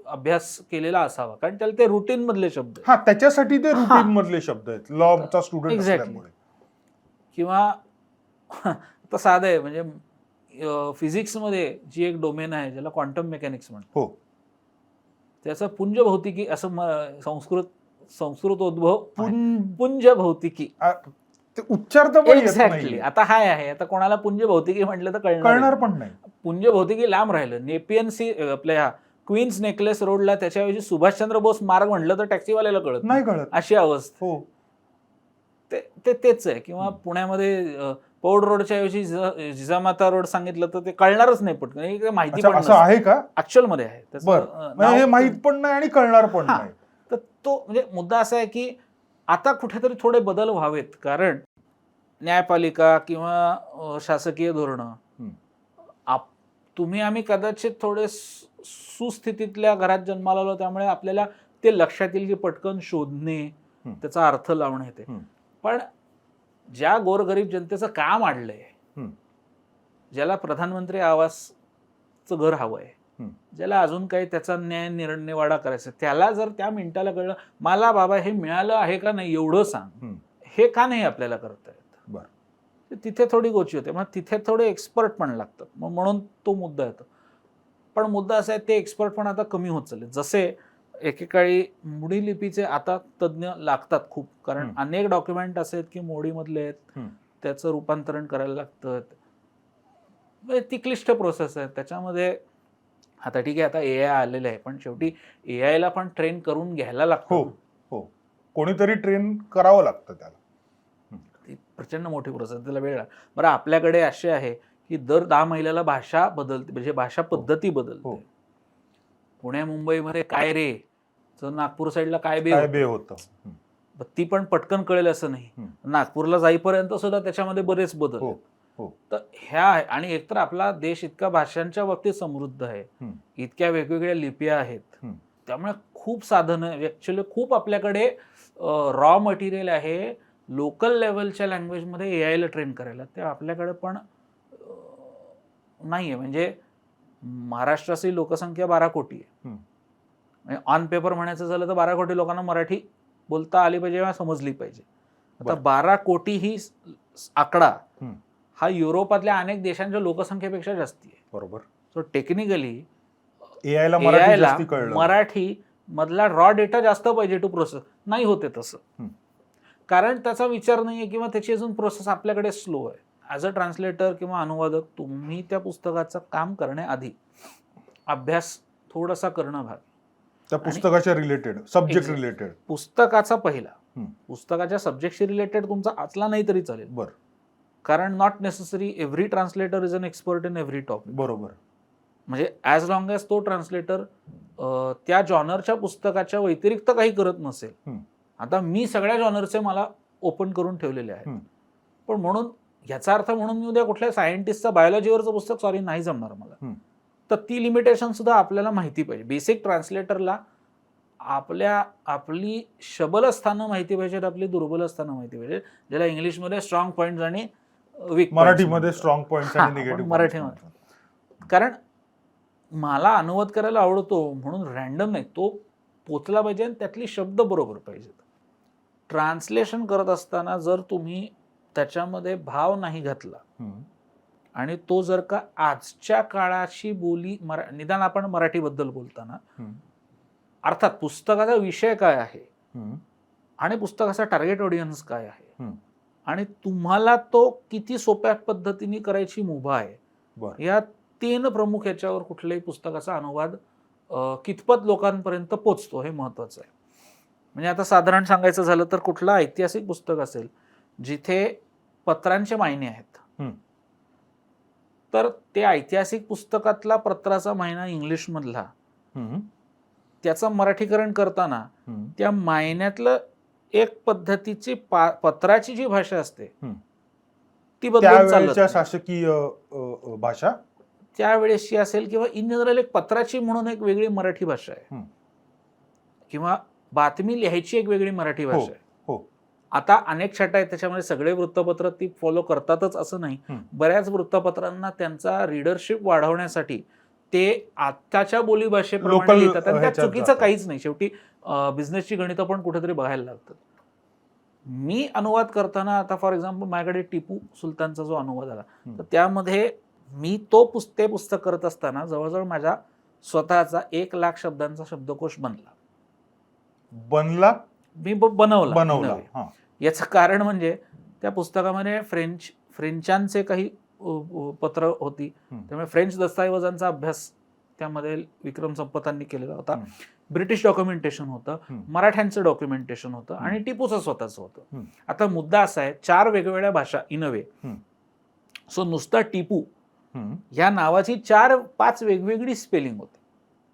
अभ्यास केलेला असावा, कारण त्याला ते रुटीन मधले शब्द आहेत. त्याच्यासाठी ते रुटीन मधले शब्द आहेत, लॉचा स्टुडंट असल्यामुळे. किंवा आता साधं आहे, म्हणजे फिजिक्समध्ये जी एक डोमेन आहे ज्याला क्वांटम मेकॅनिक्स म्हणतो, त्याचं पुंज भौतिकी असं संस्कृतोद्भव पुंज भौतिकी, उच्चार तर एक्झॅक्टली. आता हाय आहे, आता कोणाला पुंज भौतिकी म्हटलं तर कळणार पण नाही. पुंज भौतिकी लांब राहिलं. नेपियन सी आपल्या क्वीन्स नेकलेस रोडला त्याच्याऐवजी सुभाषचंद्र बोस मार्ग म्हटलं तर टॅक्सीवाल्याला कळत नाही, अशी अवस्था. तेच आहे. किंवा पुण्यामध्ये पौड रोडच्या ऐवजी जिजामाता रोड सांगितलं तर ते कळणारच नाही पटकन, माहिती पण आहे का ऍक्च्युअल मध्ये आहे, हे माहित पण नाही आणि कळणार पण नाही. तर तो म्हणजे मुद्दा असा आहे की आता कुठेतरी थोडे बदल व्हावेत, कारण न्यायपालिका किंवा शासकीय धोरणं, तुम्ही आम्ही कदाचित थोडे सुस्थितीतल्या घरात जन्माला आलो, त्यामुळे आपल्याला ते लक्षात येईल की पटकन शोधणे, त्याचा अर्थ लावणे येते. पण ज्या गोरगरीब जनतेचं काम अडलंय, ज्याला प्रधानमंत्री आवासचं घर हवंय, ज्याला अजून काही त्याचा न्याय निवाडा करायचा, त्याला जर त्या मिनिटाला कळलं मला बाबा हे मिळालं आहे का नाही एवढं सांग, हे का नाही आपल्याला करता येत, तिथे थोडी गोची होते. मग तिथे थोडे एक्सपर्ट पण लागतात, म्हणून तो मुद्दा येतो. पण मुद्दा असा आहे, ते एक्सपर्ट पण आता कमी होत चालले. जसे एकेकाळी मोडी लिपीचे आता तज्ज्ञ लागतात खूप, कारण अनेक डॉक्युमेंट असे आहेत की मोडीमधले आहेत, त्याचं रूपांतरण करायला लागतं. ती क्लिष्ट प्रोसेस आहे. त्याच्यामध्ये आता ठीक आहे, आता AI आलेलं आहे, पण शेवटी AI ला पण ट्रेन करून घ्यायला लागतं. कोणीतरी ट्रेन करावं लागतं त्याला. ती प्रचंड मोठी प्रोसेस, त्याला वेळ लागतो. बरं, आपल्याकडे असे आहे की दर 10 महिन्याला भाषा बदलते, म्हणजे भाषा पद्धती बदलते. पुणे मुंबईमध्ये काय रे, तर नागपूर साईडला काय बे होतं, ती पण पटकन कळेल असं नाही. नागपूरला जाईपर्यंत सुद्धा त्याच्यामध्ये बरेच बदल. तर ह्या आहे. आणि एकतर आपला देश इतका भाषांच्या बाबतीत समृद्ध आहे, इतक्या वेगवेगळ्या लिप्या आहेत, त्यामुळे खूप साधनं, ऍक्च्युअली खूप आपल्याकडे रॉ मटेरियल आहे लोकल लेवलच्या लँग्वेजमध्ये AI ला ट्रेन करायला. ते आपल्याकडे पण नाहीये. म्हणजे महाराष्ट्राची लोकसंख्या 12 कोटी आहे. ऑन पेपर म्हणायचं झालं तर 12 कोटी लोकांना मराठी बोलता आली पाहिजे किंवा समजली पाहिजे. आता 12 कोटी ही आकडा हा युरोपातल्या अनेक देशांच्या लोकसंख्येपेक्षा जास्ती आहे. बरोबर. सो टेक्निकली AI ला मराठी मधला रॉ डेटा जास्त पाहिजे टू प्रोसेस, नाही होते तसं, कारण त्याचा विचार नाहीये किंवा त्याची अजून प्रोसेस आपल्याकडे स्लो आहे. ॲज अ ट्रान्सलेटर किंवा अनुवादक, तुम्ही त्या पुस्तकाचं काम करण्याआधी अभ्यास थोडासा करणं भाग, त्या पुस्तकाच्या रिलेटेड, सब्जेक्ट रिलेटेड, पुस्तकाचा पहिला, पुस्तकाच्या सब्जेक्टशी रिलेटेड तुमचा आचला नाही तरी चालेल. बरं, कारण not necessary every translator is an expert in every topic. बरोबर. म्हणजे ॲज लॉंग ॲज तो ट्रान्सलेटर त्या जॉनरच्या पुस्तकाच्या व्यतिरिक्त काही करत नसेल. आता मी सगळ्या जॉनरचे मला ओपन करून ठेवलेले आहेत, पण म्हणून याचा अर्थ म्हणून मी उद्या कुठल्या सायंटिस्टचं बायोलॉजीवरचं पुस्तक सॉरी नाही जमणार मला, तर ती लिमिटेशन सुद्धा आपल्याला माहिती पाहिजे. बेसिक ट्रान्सलेटरला आपली सबल स्थानं माहिती पाहिजेत, आपली दुर्बल स्थानं माहिती पाहिजे, ज्याला इंग्लिशमध्ये स्ट्रॉंग पॉईंट्स आणि वीक, मराठीमध्ये स्ट्रॉंग पॉईंट्स आणि निगेटिव्ह. मराठीमध्ये, कारण मला अनुवाद करायला आवडतो म्हणून रॅन्डम नाही, तो पोचला पाहिजे आणि त्यातली शब्द बरोबर पाहिजेत. ट्रान्सलेशन करत असताना जर तुम्ही त्याच्यामध्ये भाव नाही घातला आणि तो जर का आजच्या काळाची बोली, निदान आपण मराठीबद्दल बोलताना, अर्थात पुस्तकाचा विषय काय आहे आणि पुस्तकाचा टार्गेट ऑडियन्स काय आहे आणि तुम्हाला तो किती सोप्या पद्धतीने करायची मुभा आहे, या 3 प्रमुख याच्यावर कुठल्याही पुस्तकाचा अनुवाद कितपत लोकांपर्यंत पोचतो हे महत्वाचं आहे. म्हणजे आता साधारण सांगायचं झालं तर कुठलं ऐतिहासिक पुस्तक असेल जिथे पत्रांचे मायने आहेत, तर ते ऐतिहासिक पुस्तकातला पत्राचा महिना इंग्लिश मधला, त्याचं मराठीकरण करताना त्या मायन्यातलं एक पद्धतीची पत्राची जी भाषा असते ती बदलून चालत, शासकीय भाषा त्यावेळेसची असेल, किंवा इन जनरल एक पत्राची म्हणून एक वेगळी मराठी भाषा आहे, किंवा बातमी लिहायची एक वेगळी मराठी भाषा आहे. हो. आता अनेक छटा आहेत त्याच्यामध्ये, सगळे वृत्तपत्र ती फॉलो करतातच असं नाही. बऱ्याच वृत्तपत्रांना त्यांचा रीडरशिप वाढवण्यासाठी ते आत्ताच्या बोलीभाषेप्रमाणे लिहितात आणि त्यात चुकीचं काहीच नाही. शेवटी बिझनेसची गणितं पण कुठेतरी बघायला लागतात. मी अनुवाद करताना आता फॉर एक्झाम्पल माझ्याकडे टिपू सुलतानचा जो अनुवाद आला, तर त्यामध्ये मी ते पुस्तक करत असताना जवळजवळ माझ्या स्वतःचा 1,00,000 शब्दांचा शब्दकोश बनला. मी बनवला. याचं कारण म्हणजे त्या पुस्तकामध्ये फ्रेंचांचे काही पत्र होती, त्यामुळे फ्रेंच दस्तऐवजांचा अभ्यास त्यामध्ये विक्रम संपतांनी केलेला होता. ब्रिटिश डॉक्युमेंटेशन होतं, मराठ्यांचं डॉक्युमेंटेशन होतं आणि टिपूचं स्वतःचं होतं. आता मुद्दा असा आहे, 4 वेगवेगळ्या भाषा इन अ वे. सो नुसता टिपू ह्या नावाची 4-5 वेगवेगळी स्पेलिंग होती.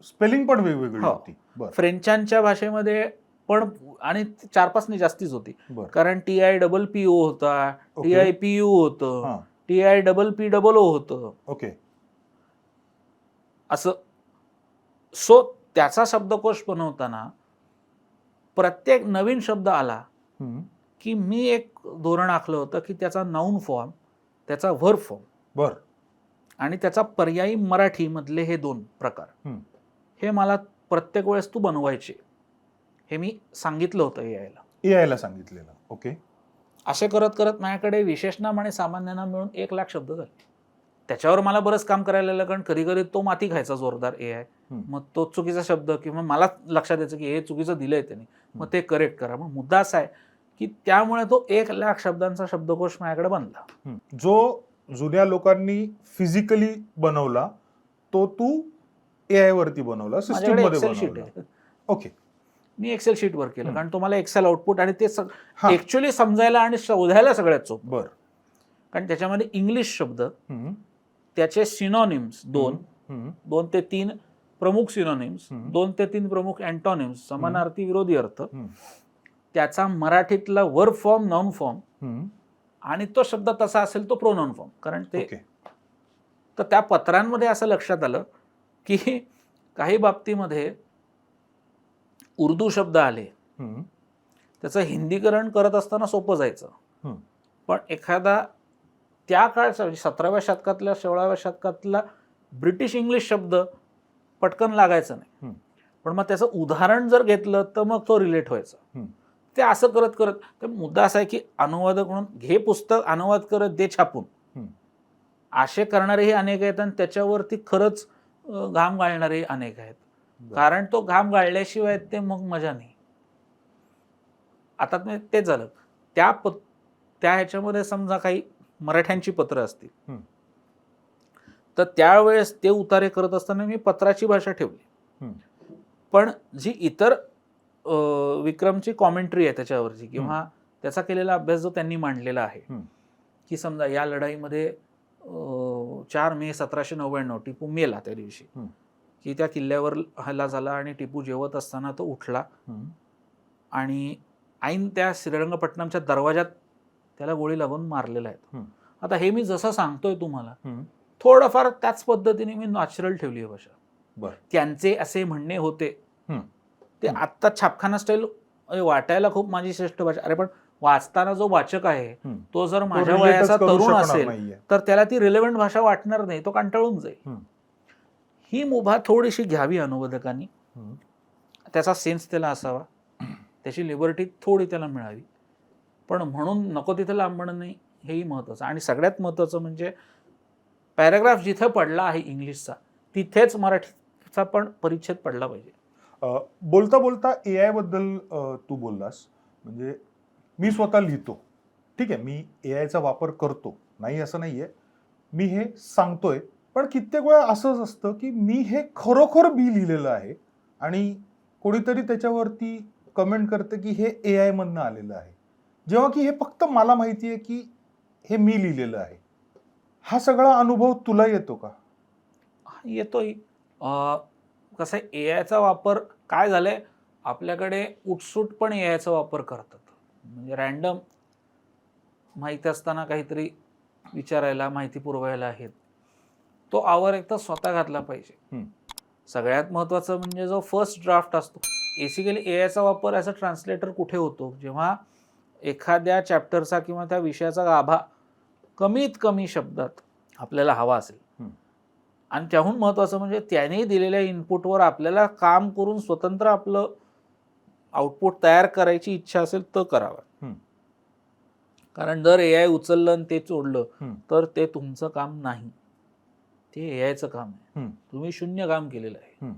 स्पेलिंग पण वेगवेगळी होती. फ्रेंचांच्या भाषेमध्ये पण आणि 4-5 ने जास्तीच होती, कारण TIPPO होता, TIPU होतं, TIPPO होतं. ओके. असं. सो त्याचा शब्दकोश बनवताना प्रत्येक नवीन शब्द आला की मी एक धोरण आखलं होतं की त्याचा नाऊन फॉर्म, त्याचा व्हर्ब फॉर्म आणि त्याचा पर्यायी मराठी मधले हे 2 प्रकार हे मला प्रत्येक वेळेस तू बनवायचे, हे मी सांगितलं होतं एआयला सांगितलेलं. ओके. असे करत करत माझ्याकडे विशेषनाम आणि सामान्य नाम मिळून 1,00,000 शब्द झाले. त्याच्यावर मला बरंच काम करायला लागलं, कारण कधी कधी तो माती खायचा जोरदार एआय. मग तो चुकीचा शब्द किंवा मला लक्षात यायचं की हे चुकीचं दिलंय त्याने, मग ते करेक्ट करा. मग मुद्दा असा आहे की त्यामुळे तो 1,00,000 शब्दांचा शब्दकोश माझ्याकडे बनला. जो जुन्या लोकांनी फिजिकली बनवला तो तू एआय वरती बनवला, सिस्टम मध्ये बनवला. ओके. मी एक्सेल शीट वर केलं, कारण तुम्हाला एक्सेल आउटपुट आणि ते ऍक्च्युअली समजायला आणि शोधायला सगळ्यात सोपं. कारण त्याच्यामध्ये इंग्लिश शब्द, त्याचे सिनोनिम्स 2 ते 3 प्रमुख सिनोनिम्स, 2 ते 3 प्रमुख अँटोनिम्स, समानार्थी विरोधी अर्थ, त्याचा मराठीतला वर्ब फॉर्म, नाऊन फॉर्म आणि तो शब्द तसा असेल तो प्रोनाऊन फॉर्म. कारण ते तर त्या पत्रांमध्ये असं लक्षात आलं की काही बाबतीमध्ये उर्दू शब्द आले, त्याचं हिंदीकरण करत असताना सोपं जायचं, पण एखादा त्या काळचा 17व्या शतकातल्या 16व्या शतकातला ब्रिटिश इंग्लिश शब्द पटकन लागायचा नाही, पण मग त्याचं उदाहरण जर घेतलं तर मग तो रिलेट व्हायचा. ते असं करत करत, तर मुद्दा असा आहे की अनुवादक म्हणून घे पुस्तक, अनुवाद करत दे छापून, असे करणारेही अनेक आहेत आणि त्याच्यावरती खरंच घाम गाळणारे अनेक आहेत. कारण तो घाम गाळल्याशिवाय ते मग मजा नाही. आता तेच झालं, त्या ह्याच्यामध्ये समजा काही मराठ्यांची पत्र असतील तर त्यावेळेस ते उतारे करत असताना मी पत्राची भाषा ठेवली, पण जी इतर विक्रमची कॉमेंट्री आहे त्याच्यावरची किंवा त्याचा केलेला अभ्यास जो त्यांनी मांडलेला आहे की समजा या लढाईमध्ये 4 मे 1799 टिपू मेला त्या दिवशी, की त्या किल्ल्यावर हल्ला झाला आणि टिपू जेवत असताना तो उठला आणि ऐन त्या श्रीरंगपट्टणमच्या दरवाजात त्याला गोळी लागून मारलेला आहे. आता हे मी जसं सांगतोय तुम्हाला, थोडंफार त्याच पद्धतीने मी नॅचरल ठेवली आहे भाषा. त्यांचे असे म्हणणे होते ते आत्ता छापखाना स्टाईल वाटायला खूप माझी श्रेष्ठ भाषा. अरे पण वाचताना जो वाचक आहे तो जर माझ्या वयाचा तरुण असेल तर त्याला ती रिलेव्हंट भाषा वाटणार नाही, तो कंटाळून जाईल. ही मुभा थोडीशी घ्यावी अनुवादकांनी, त्याचा सेन्स त्याला असावा, त्याची लिबर्टी थोडी त्याला मिळावी, पण म्हणून नको तिथे लांबणं नाही, हेही महत्वाचं. आणि सगळ्यात महत्वाचं म्हणजे पॅराग्राफ जिथे पडला आहे इंग्लिशचा तिथेच मराठीचा पण परिच्छेद पडला पाहिजे. बोलता बोलता एआय बद्दल तू बोललास, म्हणजे मी स्वतः लिहितो, ठीक आहे, मी एआयचा वापर करतो, नाही असं नाहीये, मी हे सांगतोय, पण कित्येक वेळा असंच असतं की मी हे खरोखर लिहिलेलं आहे आणि कोणीतरी त्याच्यावरती कमेंट करतं की हे एआय मधनं आलेलं आहे, जेव्हा की हे फक्त मला माहिती आहे की हे मी लिहिलेलं आहे. हा सगळा अनुभव तुला येतो का? येतोय. कसं आहे, एआयचा वापर काय झालंय, आपल्याकडे उठसूट पण एआयचा वापर करतात. म्हणजे रॅन्डम माहिती असताना काहीतरी विचारायला, माहिती पुरवायला आहेत, तो आवर एक तर स्वतः घातला पाहिजे. सगळ्यात महत्वाचं म्हणजे जो फर्स्ट ड्राफ्ट असतो बेसिकली एआयचा वापर ॲज अ ट्रान्सलेटर कुठे होतो, जेव्हा एखाद्या चॅप्टरचा किंवा त्या विषयाचा गाभा कमीत कमी शब्दात आपल्याला हवा असेल, आणि त्याहून महत्त्वाचं म्हणजे त्याने दिलेल्या इनपुटवर आपल्याला काम करून स्वतंत्र आपलं आउटपुट तयार करायची इच्छा असेल तर करावं. कारण जर एआय उचललं आणि ते सोडलं तर ते तुमचं काम नाही, ते एआयचं काम आहे. तुम्ही शून्य काम केलेलं आहे.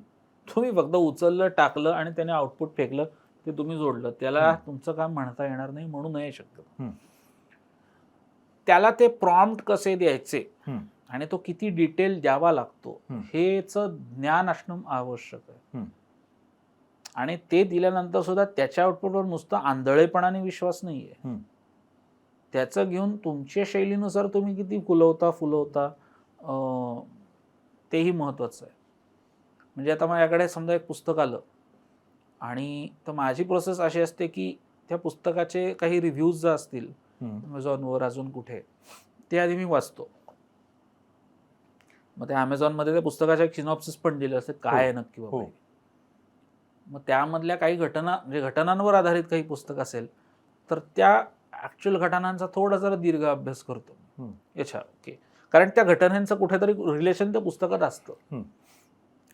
तुम्ही फक्त उचललं, टाकलं आणि त्याने आउटपुट फेकलं, ते तुम्ही जोडलं. त्याला तुमचं काम म्हणता येणार नाही, म्हणू नये शक्यतो. त्याला ते प्रॉम्प्ट कसे द्यायचे आणि तो किती डिटेल द्यावा लागतो हेच ज्ञान असणं आवश्यक आहे. आणि ते दिल्यानंतर सुद्धा त्याच्या आउटपुटवर नुसतं आंधळेपणाने विश्वास नाहीये. त्याचं घेऊन तुमच्या शैलीनुसार तुम्ही किती फुलवता तेही महत्वाचं आहे. म्हणजे आता माझ्याकडे समजा एक पुस्तक आलं आणि तर माझी प्रोसेस अशी असते की त्या पुस्तकाचे काही रिव्ह्यूज जर असतील अमेझॉनवर अजून कुठे, ते आधी मी वाचतो. मग त्या अमेझॉनमध्ये त्या पुस्तकाच्या एक सिनॉप्सिस पण दिलं असते, काय आहे नक्की बाबा. मग त्यामधल्या काही घटना, म्हणजे घटनांवर आधारित काही पुस्तक असेल तर त्या ऍक्च्युअल घटनांचा थोडा जरा दीर्घ अभ्यास करतो. अच्छा, ओके, कारण त्या घटनांचं कुठेतरी रिलेशन त्या पुस्तकात असतं.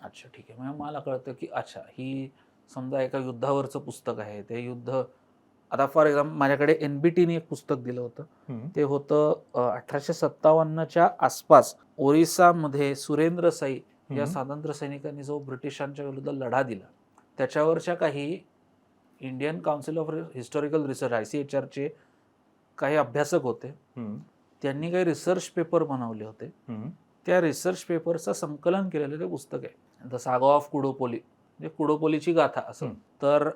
अच्छा, ठीक आहे. मग मला कळतं की अच्छा, ही समजा एका युद्धावरचं पुस्तक आहे. ते युद्ध, आता फॉर एक्झाम्पल माझ्याकडे NBTने एक पुस्तक दिलं होतं. ते होतं 1857च्या आसपास ओरिसामध्ये सुरेंद्र साई या स्वातंत्र्य सैनिकांनी जो ब्रिटिशांच्या विरुद्ध लढा दिला, त्याच्यावरच्या काही Indian Council of Historical Research ICHRचे काही अभ्यासक होते. त्यांनी काही रिसर्च पेपर बनवले होते. त्या रिसर्च पेपरचं संकलन केलेलं ते पुस्तक आहे, द सागा ऑफ कुडोपोली, म्हणजे कुडोपोलीची गाथा असं. तर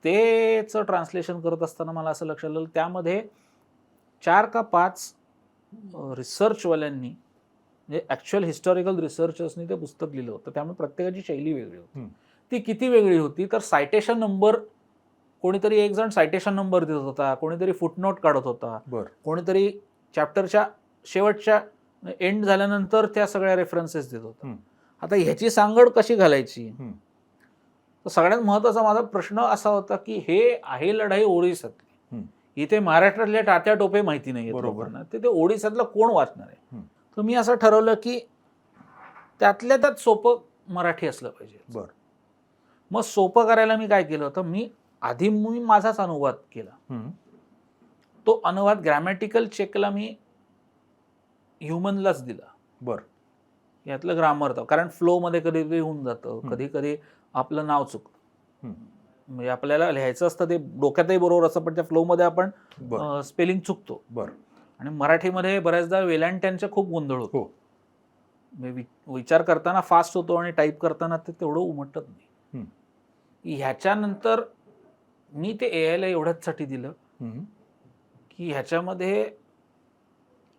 तेच ट्रान्सलेशन करत असताना मला असं लक्षात आलं, त्यामध्ये 4 का 5 रिसर्चवाल्यांनी, म्हणजे ॲक्च्युअल हिस्टॉरिकल रिसर्चर्सनी ते पुस्तक लिहिलं होतं. त्यामुळे प्रत्येकाची शैली वेगळी होती. ती किती वेगळी होती तर सायटेशन नंबर, कोणीतरी एक जण सायटेशन नंबर देत होता, कोणीतरी फुटनोट काढत होता, कोणीतरी चॅप्टरच्या शेवटच्या एंड झाल्यानंतर त्या सगळ्या रेफरन्सेस देत होता. आता ह्याची सांगड कशी घालायची, तर सगळ्यात महत्वाचा माझा प्रश्न असा होता की हे आहे लढाई ओरिसातली, इथे महाराष्ट्रातल्या टाट्या टोपे माहिती नाही लोकांना, ते ओडिसातलं कोण वाचणार आहे. तर मी असं ठरवलं की त्यातल्या त्यात सोपं मराठी असलं पाहिजे. मग सोपं करायला मी काय केलं होतं, मी माझाच अनुवाद केला. तो अनुवाद ग्रॅमॅटिकल चेकला मी ह्युमनलाच दिला. यातलं ग्रामर, कारण फ्लो मध्ये कधी कधी होऊन जातं, कधी कधी आपलं नाव चुकतं. म्हणजे आपल्याला लिहायचं असतं ते डोक्यातही बरोबर असतं, पण त्या फ्लो मध्ये आपण स्पेलिंग चुकतो. आणि मराठीमध्ये बऱ्याचदा वेलांट्यांचा खूप गोंधळ होतो. विचार करताना फास्ट होतो आणि टाईप करताना ते तेवढं उमटत नाही. ह्याच्यानंतर मी ते एआयला एवढ्याचसाठी दिलं की ह्याच्यामध्ये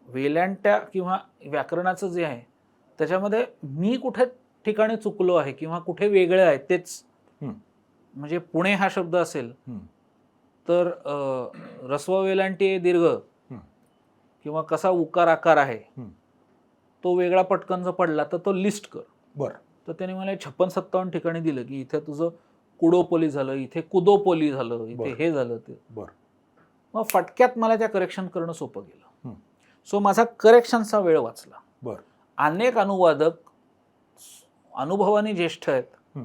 वेलांट्या किंवा व्याकरणाचं जे आहे त्याच्यामध्ये मी कुठे ठिकाणी चुकलो आहे किंवा कुठे वेगळे आहे तेच, म्हणजे पुणे हा शब्द असेल तर रस्व वेलांटी दीर्घ किंवा कसा उकार आकार आहे तो वेगळा पटकन जर पडला तर तो लिस्ट कर. तर त्याने मला 56-57 ठिकाणी दिलं की इथे तुझं कुडोपोली झालं, इथे कुदोपोली झालं, इथे हे झालं ते. मग फटक्यात मला त्या करेक्शन करणं सोपं गेलं. सो माझा करेक्शनचा वेळ वाचला. अनेक अनुवादक अनुभवाने ज्येष्ठ आहेत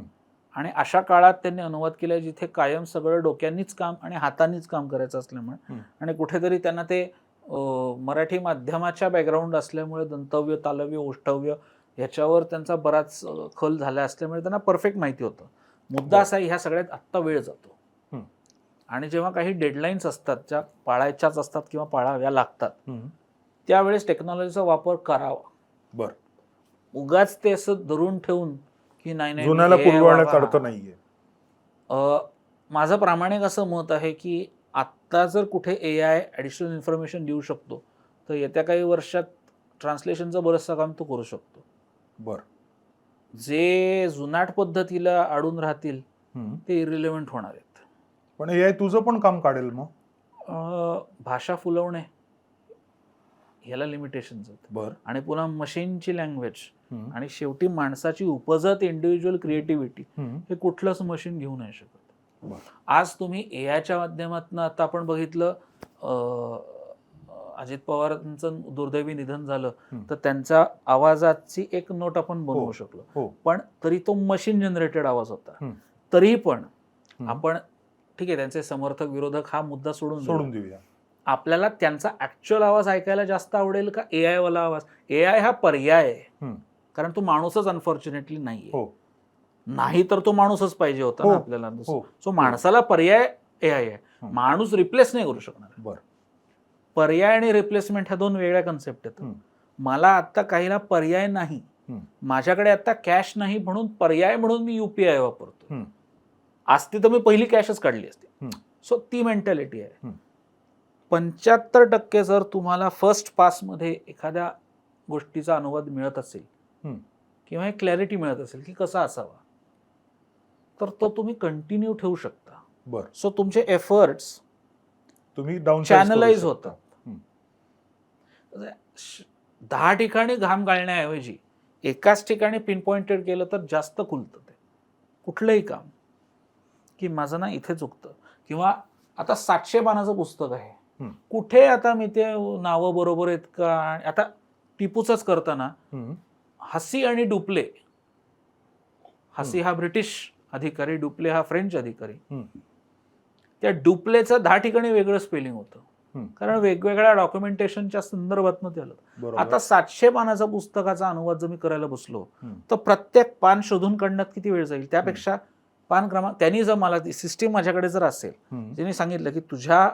आणि अशा काळात त्यांनी अनुवाद केला जिथे कायम सगळं डोक्यांनीच काम आणि हातांनीच काम करायचं असल्यामुळे, आणि कुठेतरी त्यांना ते मराठी माध्यमाच्या बॅकग्राऊंड असल्यामुळे दंतव्य, तालव्य, ओष्टव्य ह्याच्यावर त्यांचा बराच खल झाला असल्यामुळे त्यांना परफेक्ट माहिती होतं. मुद्दा असा ह्या सगळ्यात आत्ता वेळ जातो. आणि जेव्हा काही डेडलाईन्स असतात ज्या पाळायच्याच असतात किंवा पाळाव्या लागतात त्यावेळेस टेक्नॉलॉजीचा वापर करावा. उगाच ते असं धरून ठेवून की नाही नाहीये. माझं प्रामाणिक असं मत आहे की आत्ता जर कुठे AI ॲडिशनल इन्फॉर्मेशन देऊ शकतो तर येत्या काही वर्षात ट्रान्सलेशनचं बरंचसं काम तो करू शकतो. जे जुनाट पद्धतीला अडून राहतील ते इरिलेव्हंट होणार आहेत. पण AI तुझं पण काम काढेल. मग भाषा फुलवणे ह्याला लिमिटेशन्स आहेत. बरं. आणि पुन्हा मशीनची लँग्वेज आणि शेवटी माणसाची उपजत इंडिव्हिज्युअल क्रिएटिव्हिटी हे कुठलंच मशीन घेऊ नाही शकत. आज तुम्ही एआयच्या माध्यमातून आता आपण बघितलं, अजित पवारांचं दुर्दैवी निधन झालं तर त्यांच्या आवाजाची एक नोट आपण बनवू शकलो, पण तरी तो मशीन जनरेटेड आवाज होता. तरी पण आपण ठीक आहे, त्यांचे समर्थक विरोधक हा मुद्दा सोडून देऊया, आपल्याला त्यांचा ऍक्च्युअल आवाज ऐकायला जास्त आवडेल का एआय वाला आवाज? एआय हा पर्याय आहे, कारण तो माणूसच अनफॉर्च्युनेटली नाहीये. नाही तर तो माणूसच पाहिजे होता ना आपल्याला. सो माणसाला पर्याय एआय आहे, माणूस रिप्लेस नाही करू शकणार. पर्याय आणि रिप्लेसमेंट ह्या दोन वेगळ्या कन्सेप्ट आहेत. मला आता काहीला पर्याय नाही, माझ्याकडे आता कॅश नाही म्हणून पर्याय म्हणून मी युपीआय वापरतो. असती तर मी पहिली कॅशच काढली असती. सो ती मेंटॅलिटी आहे. 75% जर तुम्हाला फर्स्ट पासमध्ये एखाद्या गोष्टीचा अनुवाद मिळत असेल किंवा एक क्लॅरिटी मिळत असेल की कसा असावा, तर तो तुम्ही कंटिन्यू ठेवू शकता. सो तुमचे एफर्ट्स तुम्ही चॅनलाइज होतात. 10 ठिकाणी घाम गाळण्याऐवजी एकाच ठिकाणी पिनपॉइंटेड केलं तर जास्त खुलतं ते कुठलंही काम, की माझं ना इथे चुकतं. किंवा आता 700 पानाचं पुस्तक आहे, कुठे आता मी ते नावं बरोबर आहेत का? आता टिपूचंच करताना हसी आणि डुप्ले, हसी हा ब्रिटिश अधिकारी, डुप्ले हा फ्रेंच अधिकारी, त्या डुप्लेचं 10 ठिकाणी वेगळं स्पेलिंग होतं, कारण वेगवेगळ्या डॉक्युमेंटेशनच्या संदर्भात ते आलं. आता 700 पानाचा पुस्तकाचा अनुवाद जर मी करायला बसलो तर प्रत्येक पान शोधून काढण्यात किती वेळ जाईल? त्यापेक्षा पान क्रमांक, त्यांनी जर मला सिस्टीम माझ्याकडे जर असेल, त्यांनी सांगितलं की तुझ्या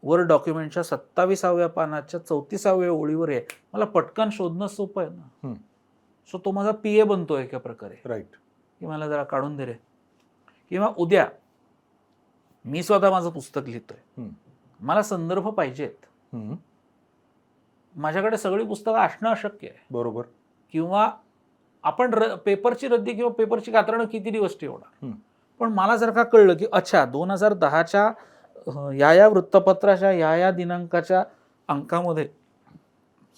वर डॉक्युमेंटच्या 27व्या पानाच्या 34व्या ओळीवर आहे, मला पटकन शोधणं सोपं आहे ना. सो तो माझा पीए बनतोय एका प्रकारे, राईट, की मला जरा काढून दे रे. किंवा उद्या मी स्वतः माझं पुस्तक लिहितोय, मला संदर्भ पाहिजेत, माझ्याकडे सगळी पुस्तकं असणं अशक्य आहे. बरोबर. किंवा आपण पेपरची रद्दी किंवा पेपरची कात्रणं किती दिवस ठेवणार? पण मला जर का कळलं की अच्छा 2010च्या या वृत्तपत्राच्या या दिनांकाच्या अंकामध्ये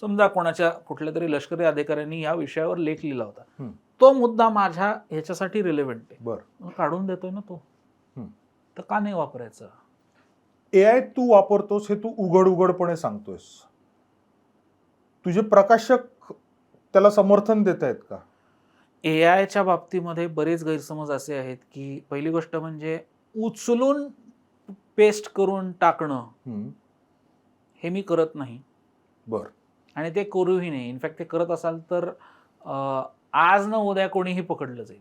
समजा कोणाच्या कुठल्या तरी लष्करी अधिकाऱ्यांनी या विषयावर लेख लिहिला होता, तो मुद्दा माझ्या ह्याच्यासाठी रिलेव्हंट आहे, बरं, काढून देतोय ना तो, तर का नाही वापरायचं? एआय तू वापरतोस हे तू उघडपणे सांगतोयस, तुझे प्रकाशक त्याला समर्थन देत आहेत का? एआयच्या बाबतीमध्ये बरेच गैरसमज असे आहेत की पहिली गोष्ट म्हणजे उचलून पेस्ट करून टाकणं हे मी करत नाही. बर. आणि ते करूही नाही. इनफॅक्ट ते करत असाल तर आज न उद्या कोणीही पकडलं जाईल.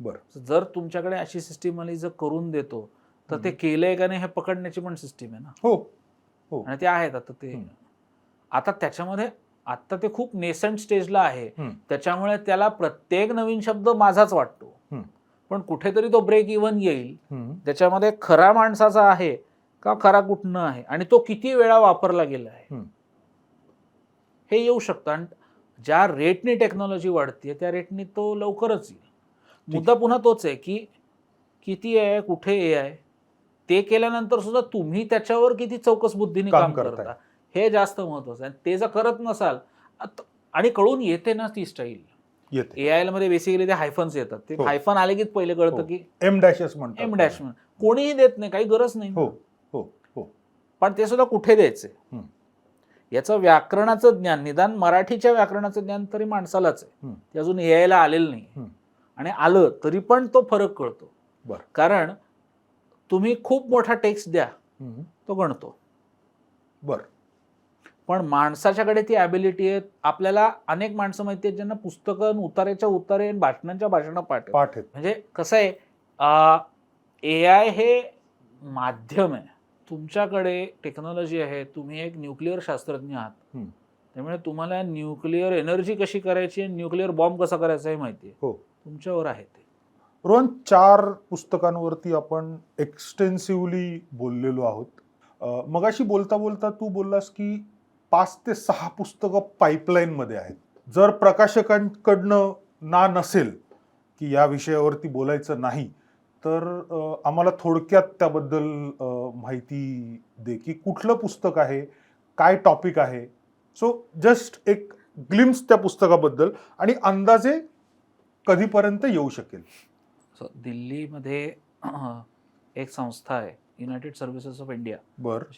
बर. जर तुमच्याकडे अशी सिस्टीम आली, जर करून देतो तर ते केलंय का नाही हे पकडण्याची पण सिस्टीम आहे ना. हो हो. आणि ते आहेत आता ते. आता त्याच्यामध्ये आता ते खूप नेसंट स्टेजला आहे, त्याच्यामुळे त्याला प्रत्येक नवीन शब्द माझाच वाटतो, पण कुठेतरी तो ब्रेक इव्हन येईल, त्याच्यामध्ये खरा माणसाचा आहे का खरा कुठनं आहे आणि तो किती वेळा वापरला गेला आहे हे येऊ शकतं. आणि ज्या रेटनी टेक्नॉलॉजी वाढते त्या रेटनी तो लवकरच येईल. मुद्दा पुन्हा तोच आहे की किती आहे, कुठे आहे, ते केल्यानंतर सुद्धा तुम्ही त्याच्यावर किती चौकस बुद्धीने काम करता हे जास्त महत्वाचं आहे. ते जर करत नसाल, आणि कळून येते ना ती स्टाईल, एआय मध्ये बेसिकली ते हायफन्स येतात, ते हायफन आले की पहिले कळतं की एम डॅशेस म्हणतात. एम डॅश कोणीही देत नाही, काही गरज नाही. हो हो हो. पण ते सुद्धा कुठे द्यायचे याचं व्याकरणाचं ज्ञान, निदान मराठीच्या व्याकरणाचं ज्ञान तरी माणसालाच आहे, ते अजून एआयला आलेलं नाही. आणि आलं तरी पण तो फरक कळतो. कारण तुम्ही खूप मोठा टेक्स्ट द्या, तो गणतो. बर. पण माणसाच्याकडे ती ॲबिलिटी आहे. आपल्याला अनेक माणसं माहिती आहेत ज्यांना पुस्तकं उतारेच्या उतारे, भाषणांच्या भाषणं पाठ आहेत. म्हणजे कसं आहे, एआय हे माध्यम आहे. तुमच्याकडे टेक्नॉलॉजी आहे, तुम्ही एक न्यूक्लिअर शास्त्रज्ञ आहात, त्यामुळे तुम्हाला न्यूक्लिअर एनर्जी कशी करायची, न्यूक्लिअर बॉम्ब कसा करायचा हे माहिती आहे, तुमच्यावर आहे ते. रोहन, 4 पुस्तकांवरती आपण एक्सटेन्सिव्हली बोललेलो आहोत. मगाशी बोलता बोलता तू बोललास की 5 ते 6 पुस्तकं पाईपलाईन मध्ये आहेत. जर प्रकाशकांकडनं नसेल की या विषयावरती बोलायचं नाही, तर आम्हाला थोडक्यात त्याबद्दल माहिती दे की कुठलं पुस्तक आहे, काय टॉपिक आहे. सो जस्ट एक ग्लिम्स त्या पुस्तकाबद्दल आणि अंदाजे कधीपर्यंत येऊ शकेल. दिल्लीमध्ये एक संस्था आहे युनायटेड सर्व्हिसेस ऑफ इंडिया. बरं.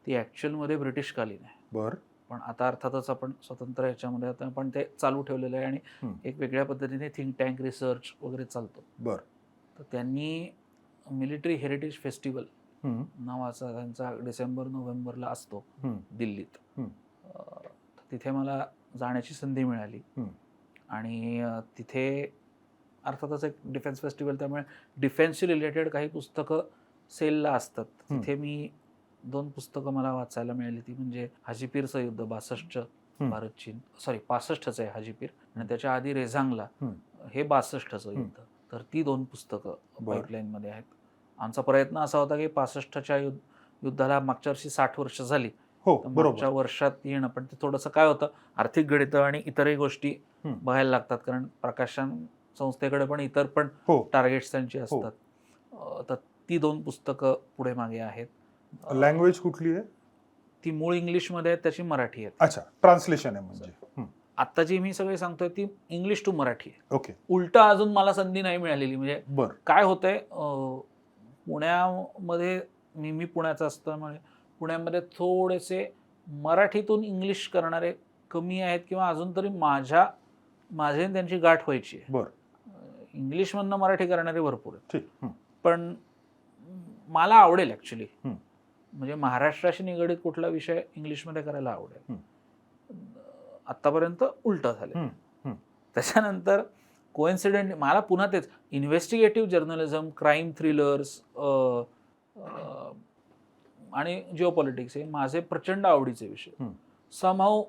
ती ॲक्च्युअलमध्ये ब्रिटिशकालीन आहे. बरं. पण आता अर्थातच आपण स्वतंत्र याच्यामध्ये आता पण ते चालू ठेवलेलं आहे आणि एक वेगळ्या पद्धतीने थिंक टँक रिसर्च वगैरे चालतो. बरं. तर त्यांनी मिलिटरी हेरिटेज फेस्टिवल नावाचा त्यांचा डिसेंबर-नोव्हेंबरला असतो दिल्लीत. तिथे मला जाण्याची संधी मिळाली आणि तिथे अर्थातच एक डिफेन्स फेस्टिवल, त्यामुळे डिफेन्सशी रिलेटेड काही पुस्तकं सेलला असतात. तिथे मी 2 पुस्तकं मला वाचायला मिळाली. ती म्हणजे हाजीपीरचं युद्ध 62चं भारत चीन, 65चं आहे हाजीपीर, आणि त्याच्या आधी रेझांगला हे 62चं युद्ध. तर ती 2 पुस्तकं पाईपलाईनमध्ये आहेत. आमचा प्रयत्न असा होता की 65च्या युद्धाला मागच्या वर्षी 60 वर्ष झाली, मागच्या वर्षात येणं, पण ते थोडंसं काय होतं, आर्थिक गणितं आणि इतरही गोष्टी बघायला लागतात, कारण प्रकाशन संस्थेकडे पण इतर पण टार्गेट्स त्यांची असतात. तर ती 2 पुस्तकं पुढे मागे आहेत. लँग्वेज कुठली आहे? ती मूळ इंग्लिशमध्ये आहे, त्याची मराठी आहे. अच्छा, ट्रान्सलेशन आहे म्हणजे. आता जी मी सगळी सांगतोय ती इंग्लिश टू मराठी आहे. ओके. उलटा अजून मला संधी नाही मिळालेली. म्हणजे काय होतंय, पुण्यामध्ये मी पुण्याचा असल्यामुळे पुण्यामध्ये थोडेसे मराठीतून इंग्लिश करणारे कमी आहेत, किंवा अजून तरी माझे त्यांची गाठ व्हायची आहे. इंग्लिशमधनं मराठी करणारे भरपूर आहेत. पण मला आवडेल ॲक्च्युली, म्हणजे महाराष्ट्राशी निगडीत कुठला विषय इंग्लिशमध्ये करायला आवडेल. आत्तापर्यंत उलटं झालं. त्याच्यानंतर कोइन्सिडेंट मला पुन्हा तेच इन्व्हेस्टिगेटिव्ह जर्नलिझम, क्राईम थ्रिलर्स आणि जिओपॉलिटिक्स हे माझे प्रचंड आवडीचे विषय. समहाऊ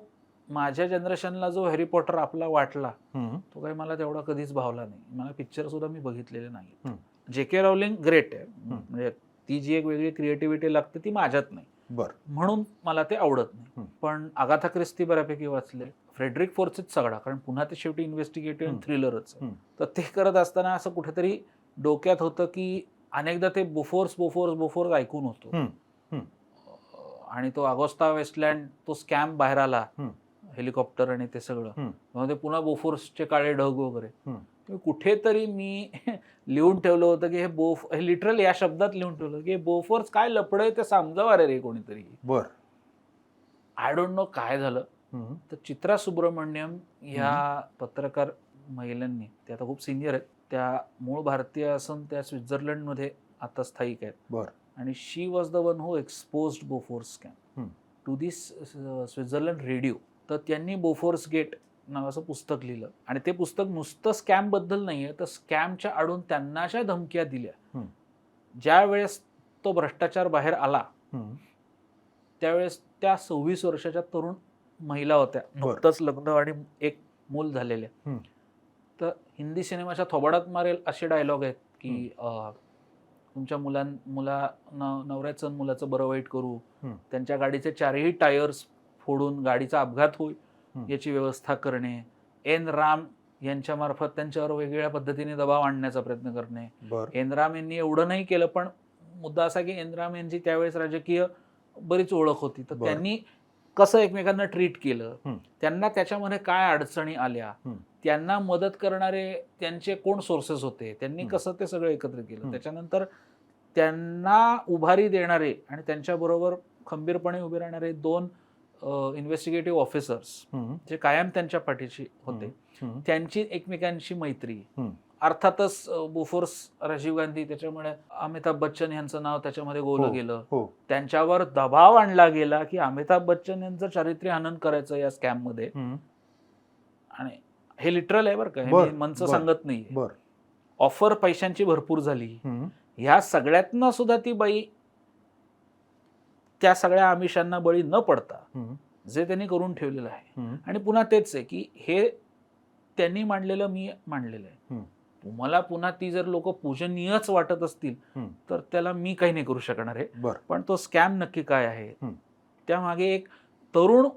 माझ्या जनरेशनला जो हॅरी पॉटर आपला वाटला तो काही मला तेवढा कधीच भावला नाही. मला पिक्चर सुद्धा मी बघितलेले नाही. जे.के. रावलिंग ग्रेट आहे, म्हणजे ती जी एक वेगळी क्रिएटिव्हिटी लागते ती माझ्यात नाही, म्हणून मला ते आवडत नाही. पण अगाथा ख्रिस्ती बऱ्यापैकी वाचले, फ्रेडरिक फोर्सिथ सगळा, कारण पुन्हा ते शेवटी इन्व्हेस्टिगेटिव्ह थ्रिलरच. तर ते करत असताना असं कुठेतरी डोक्यात होतं की अनेकदा ते बोफोर्स ऐकून होतो, आणि तो अगोस्ता वेस्टलँड तो स्कॅम बाहेर आला, हेलिकॉप्टर आणि ते सगळं, ते पुन्हा बोफोर्सचे काळे ढग वगैरे. कुठेतरी मी लिहून ठेवलं होतं की हे लिटरल या शब्दात लिहून ठेवलं की बोफोर्स काय लपड आहे ते समजावं रे कोणीतरी. आय डोंट नो काय झालं. तर चित्रा सुब्रमण्यम ह्या पत्रकार महिलांनी, त्या आता खूप सिनियर आहेत, त्या मूळ भारतीय असून त्या स्वित्झर्लंडमध्ये आता स्थायिक आहेत, आणि she was the one who exposed Bofors scam to this Switzerland radio. तर त्यांनी बोफोर्स गेट नावाचं पुस्तक लिहिलं, आणि ते पुस्तक नुसतं स्कॅम बद्दल नाहीये, तर स्कॅमच्या आडून त्यांना अशा धमक्या दिल्या. ज्या वेळेस तो भ्रष्टाचार बाहेर आला त्यावेळेस त्या 26 वर्षाच्या तरुण महिला होत्या, नुकतंच लग्न आणि एक मूल झालेल्या. तर हिंदी सिनेमाच्या थोबाडात मारेल असे डायलॉग आहेत की तुमच्या नवऱ्याचं मुलाचं बरं वाईट करू, त्यांच्या गाडीचे 4ही टायर्स फोडून गाडीचा अपघात होईल याची व्यवस्था करणे, एन राम यांच्या मार्फत त्यांच्यावर वेगवेगळ्या पद्धतीने दबाव आणण्याचा प्रयत्न करणे. एन राम यांनी एवढं नाही केलं, पण मुद्दा असा की एन राम यांची त्यावेळेस राजकीय बरीच ओळख होती, तर त्यांनी कसं एकमेकांना ट्रीट केलं, त्यांना त्याच्यामध्ये काय अडचणी आल्या, त्यांना मदत करणारे त्यांचे कोण सोर्सेस होते, त्यांनी कसं ते सगळं एकत्र केलं. त्याच्यानंतर त्यांना उभारी देणारे आणि त्यांच्याबरोबर खंबीरपणे उभे राहणारे 2 इन्व्हेस्टिगेटिव्ह ऑफिसर्स जे कायम त्यांच्या पाठीशी होते, त्यांची एकमेकांशी मैत्री. अर्थातच बोफोर्स राजीव गांधी, त्याच्यामुळे अमिताभ बच्चन यांचं नाव त्याच्यामध्ये गोवलं गेलं. त्यांच्यावर दबाव आणला गेला की अमिताभ बच्चन यांचं चारित्र्य हनन करायचं या स्कॅम मध्ये, आणि हे लिटरल आहे बरं का, हे मनचं सांगत नाही. ऑफर पैशांची भरपूर झाली, ह्या सगळ्यातनं सुद्धा ती बाई त्या सगळ्या आमिषांना बळी न पडता जे त्यांनी करून ठेवलेलं आहे. आणि पुन्हा तेच आहे की हे त्यांनी मांडलेलं मी मांडलेलं आहे. तुम्हाला पुन्हा ती जर लोक पूजनीयच वाटत असतील तर त्याला मी काही नाही करू शकणार आहे. पण तो स्कॅम नक्की काय आहे, त्यामागे एक तरुण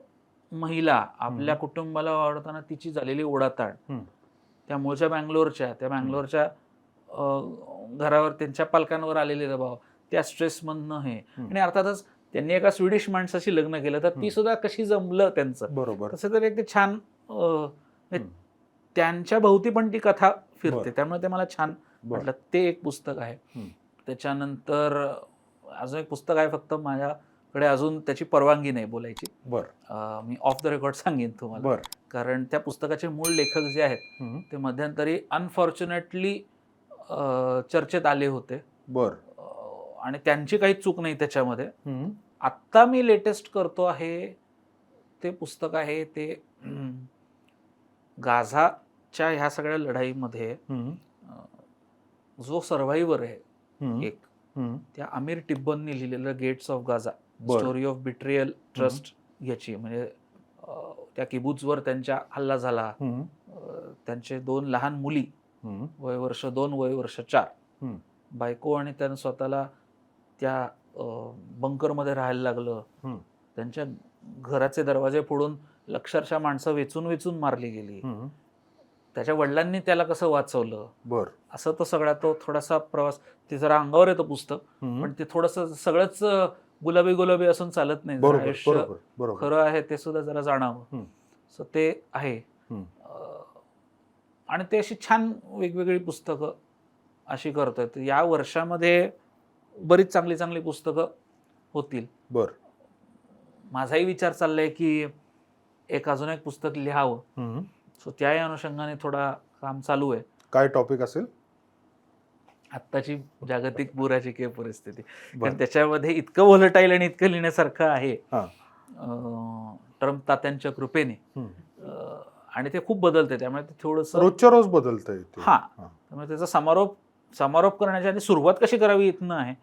महिला आपल्या कुटुंबाला वाढवताना तिची झालेली ओढाताण, त्या मूळच्या बँगलोरच्या घरावर त्यांच्या पालकांवर आलेले दबाव, त्या स्ट्रेसमधनं हे, आणि अर्थातच त्यांनी एका स्वीडिश माणसाशी लग्न केलं, तर ती सुद्धा कशी जमलं त्यांचं, बरोबर. तसं तरी एक छान त्यांच्या भोवती पण ती कथा फिरते, त्यामुळे ते मला छान वाटलं. ते एक पुस्तक आहे. त्याच्यानंतर अजून एक पुस्तक आहे, फक्त माझ्याकडे अजून त्याची परवानगी नाही बोलायची. मी ऑफ द रेकॉर्ड सांगेन तुम्हाला, कारण त्या पुस्तकाचे मूळ लेखक जे आहेत ते मध्यंतरी अनफॉर्च्युनेटली चर्चेत आले होते. आणि त्यांची काही चूक नाही त्याच्यामध्ये. आत्ता मी लेटेस्ट करतो आहे ते पुस्तक आहे ते गाझाच्या ह्या सगळ्या लढाईमध्ये जो सर्व्हायव्हर आहे एक, त्या आमिर टिब्बननी लिहिलेलं Gates of Gaza, story of betrayal trust याची, म्हणजे त्या किबुत्सवर त्यांच्या हल्ला झाला, त्यांचे 2 लहान मुली, वय वर्ष 2 वय वर्ष 4, बायको, आणि त्यानं स्वतःला त्या बंकरमध्ये राहायला लागलं. त्यांच्या घराचे दरवाजे फोडून अक्षरशः माणसं वेचून वेचून मारली गेली. त्याच्या वडिलांनी त्याला कसं वाचवलं, असं तो सगळा तो थोडासा प्रवास. ते जरा अंगावर येतं पुस्तक, पण ते थोडंसं सगळंच गुलाबी गुलाबी असून चालत नाही. आयुष्य खरं आहे ते सुद्धा जरा जाणावं, सो ते आहे. आणि ते अशी छान वेगवेगळी पुस्तकं अशी करतात. या वर्षामध्ये बरीच चांगली चांगली पुस्तकं होतील. माझाही विचार चाललाय की अजून एक पुस्तक लिहावं, सो त्याही अनुषंगाने थोडा काम चालू आहे. काय टॉपिक असेल? आत्ताची जागतिक बुराची परिस्थिती, कारण त्याच्यामध्ये इतकं व्होलटाईल आणि इतकं लिहिण्यासारखं आहे ट्रम्प तात्यांच्या कृपेने, आणि ते खूप बदलते, त्यामुळे ते थोडंसं रोजच्या रोज बदलतंय. त्यामुळे त्याचा समारोप करण्याची आणि सुरुवात कशी करावी इथनं आहे.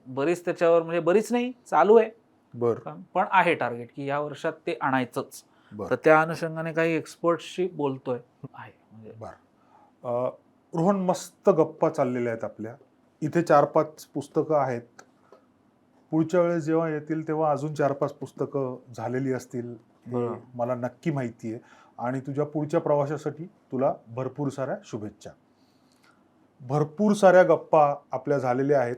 बरीच त्याच्यावर, म्हणजे बरीच नाही, चालू आहे, पण आहे टार्गेट की या वर्षात ते आणायचंच. तर त्या अनुषंगाने काही एक्सपर्ट्सशी बोलतोय आहे. रोहन, मस्त गप्पा चाललेल्या आहेत आपल्या इथे. 4-5 पुस्तकं आहेत. पुढच्या वेळेस जेव्हा येतील तेव्हा अजून 4-5 पुस्तकं झालेली असतील, हे मला नक्की माहिती आहे. आणि तुझ्या पुढच्या प्रवासासाठी तुला भरपूर साऱ्या शुभेच्छा. भरपूर साऱ्या गप्पा आपल्या झालेल्या आहेत.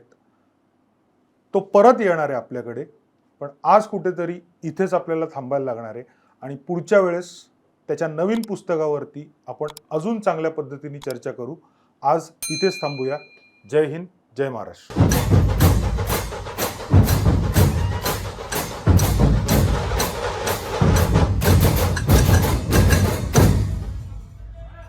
तो परत येणार आहे आपल्याकडे, पण आज कुठेतरी इथेच आपल्याला थांबायला लागणार आहे. आणि पुढच्या वेळेस त्याच्या नवीन पुस्तकावरती आपण अजून चांगल्या पद्धतीने चर्चा करू. आज इथेच थांबूया. जय हिंद, जय महाराष्ट्र.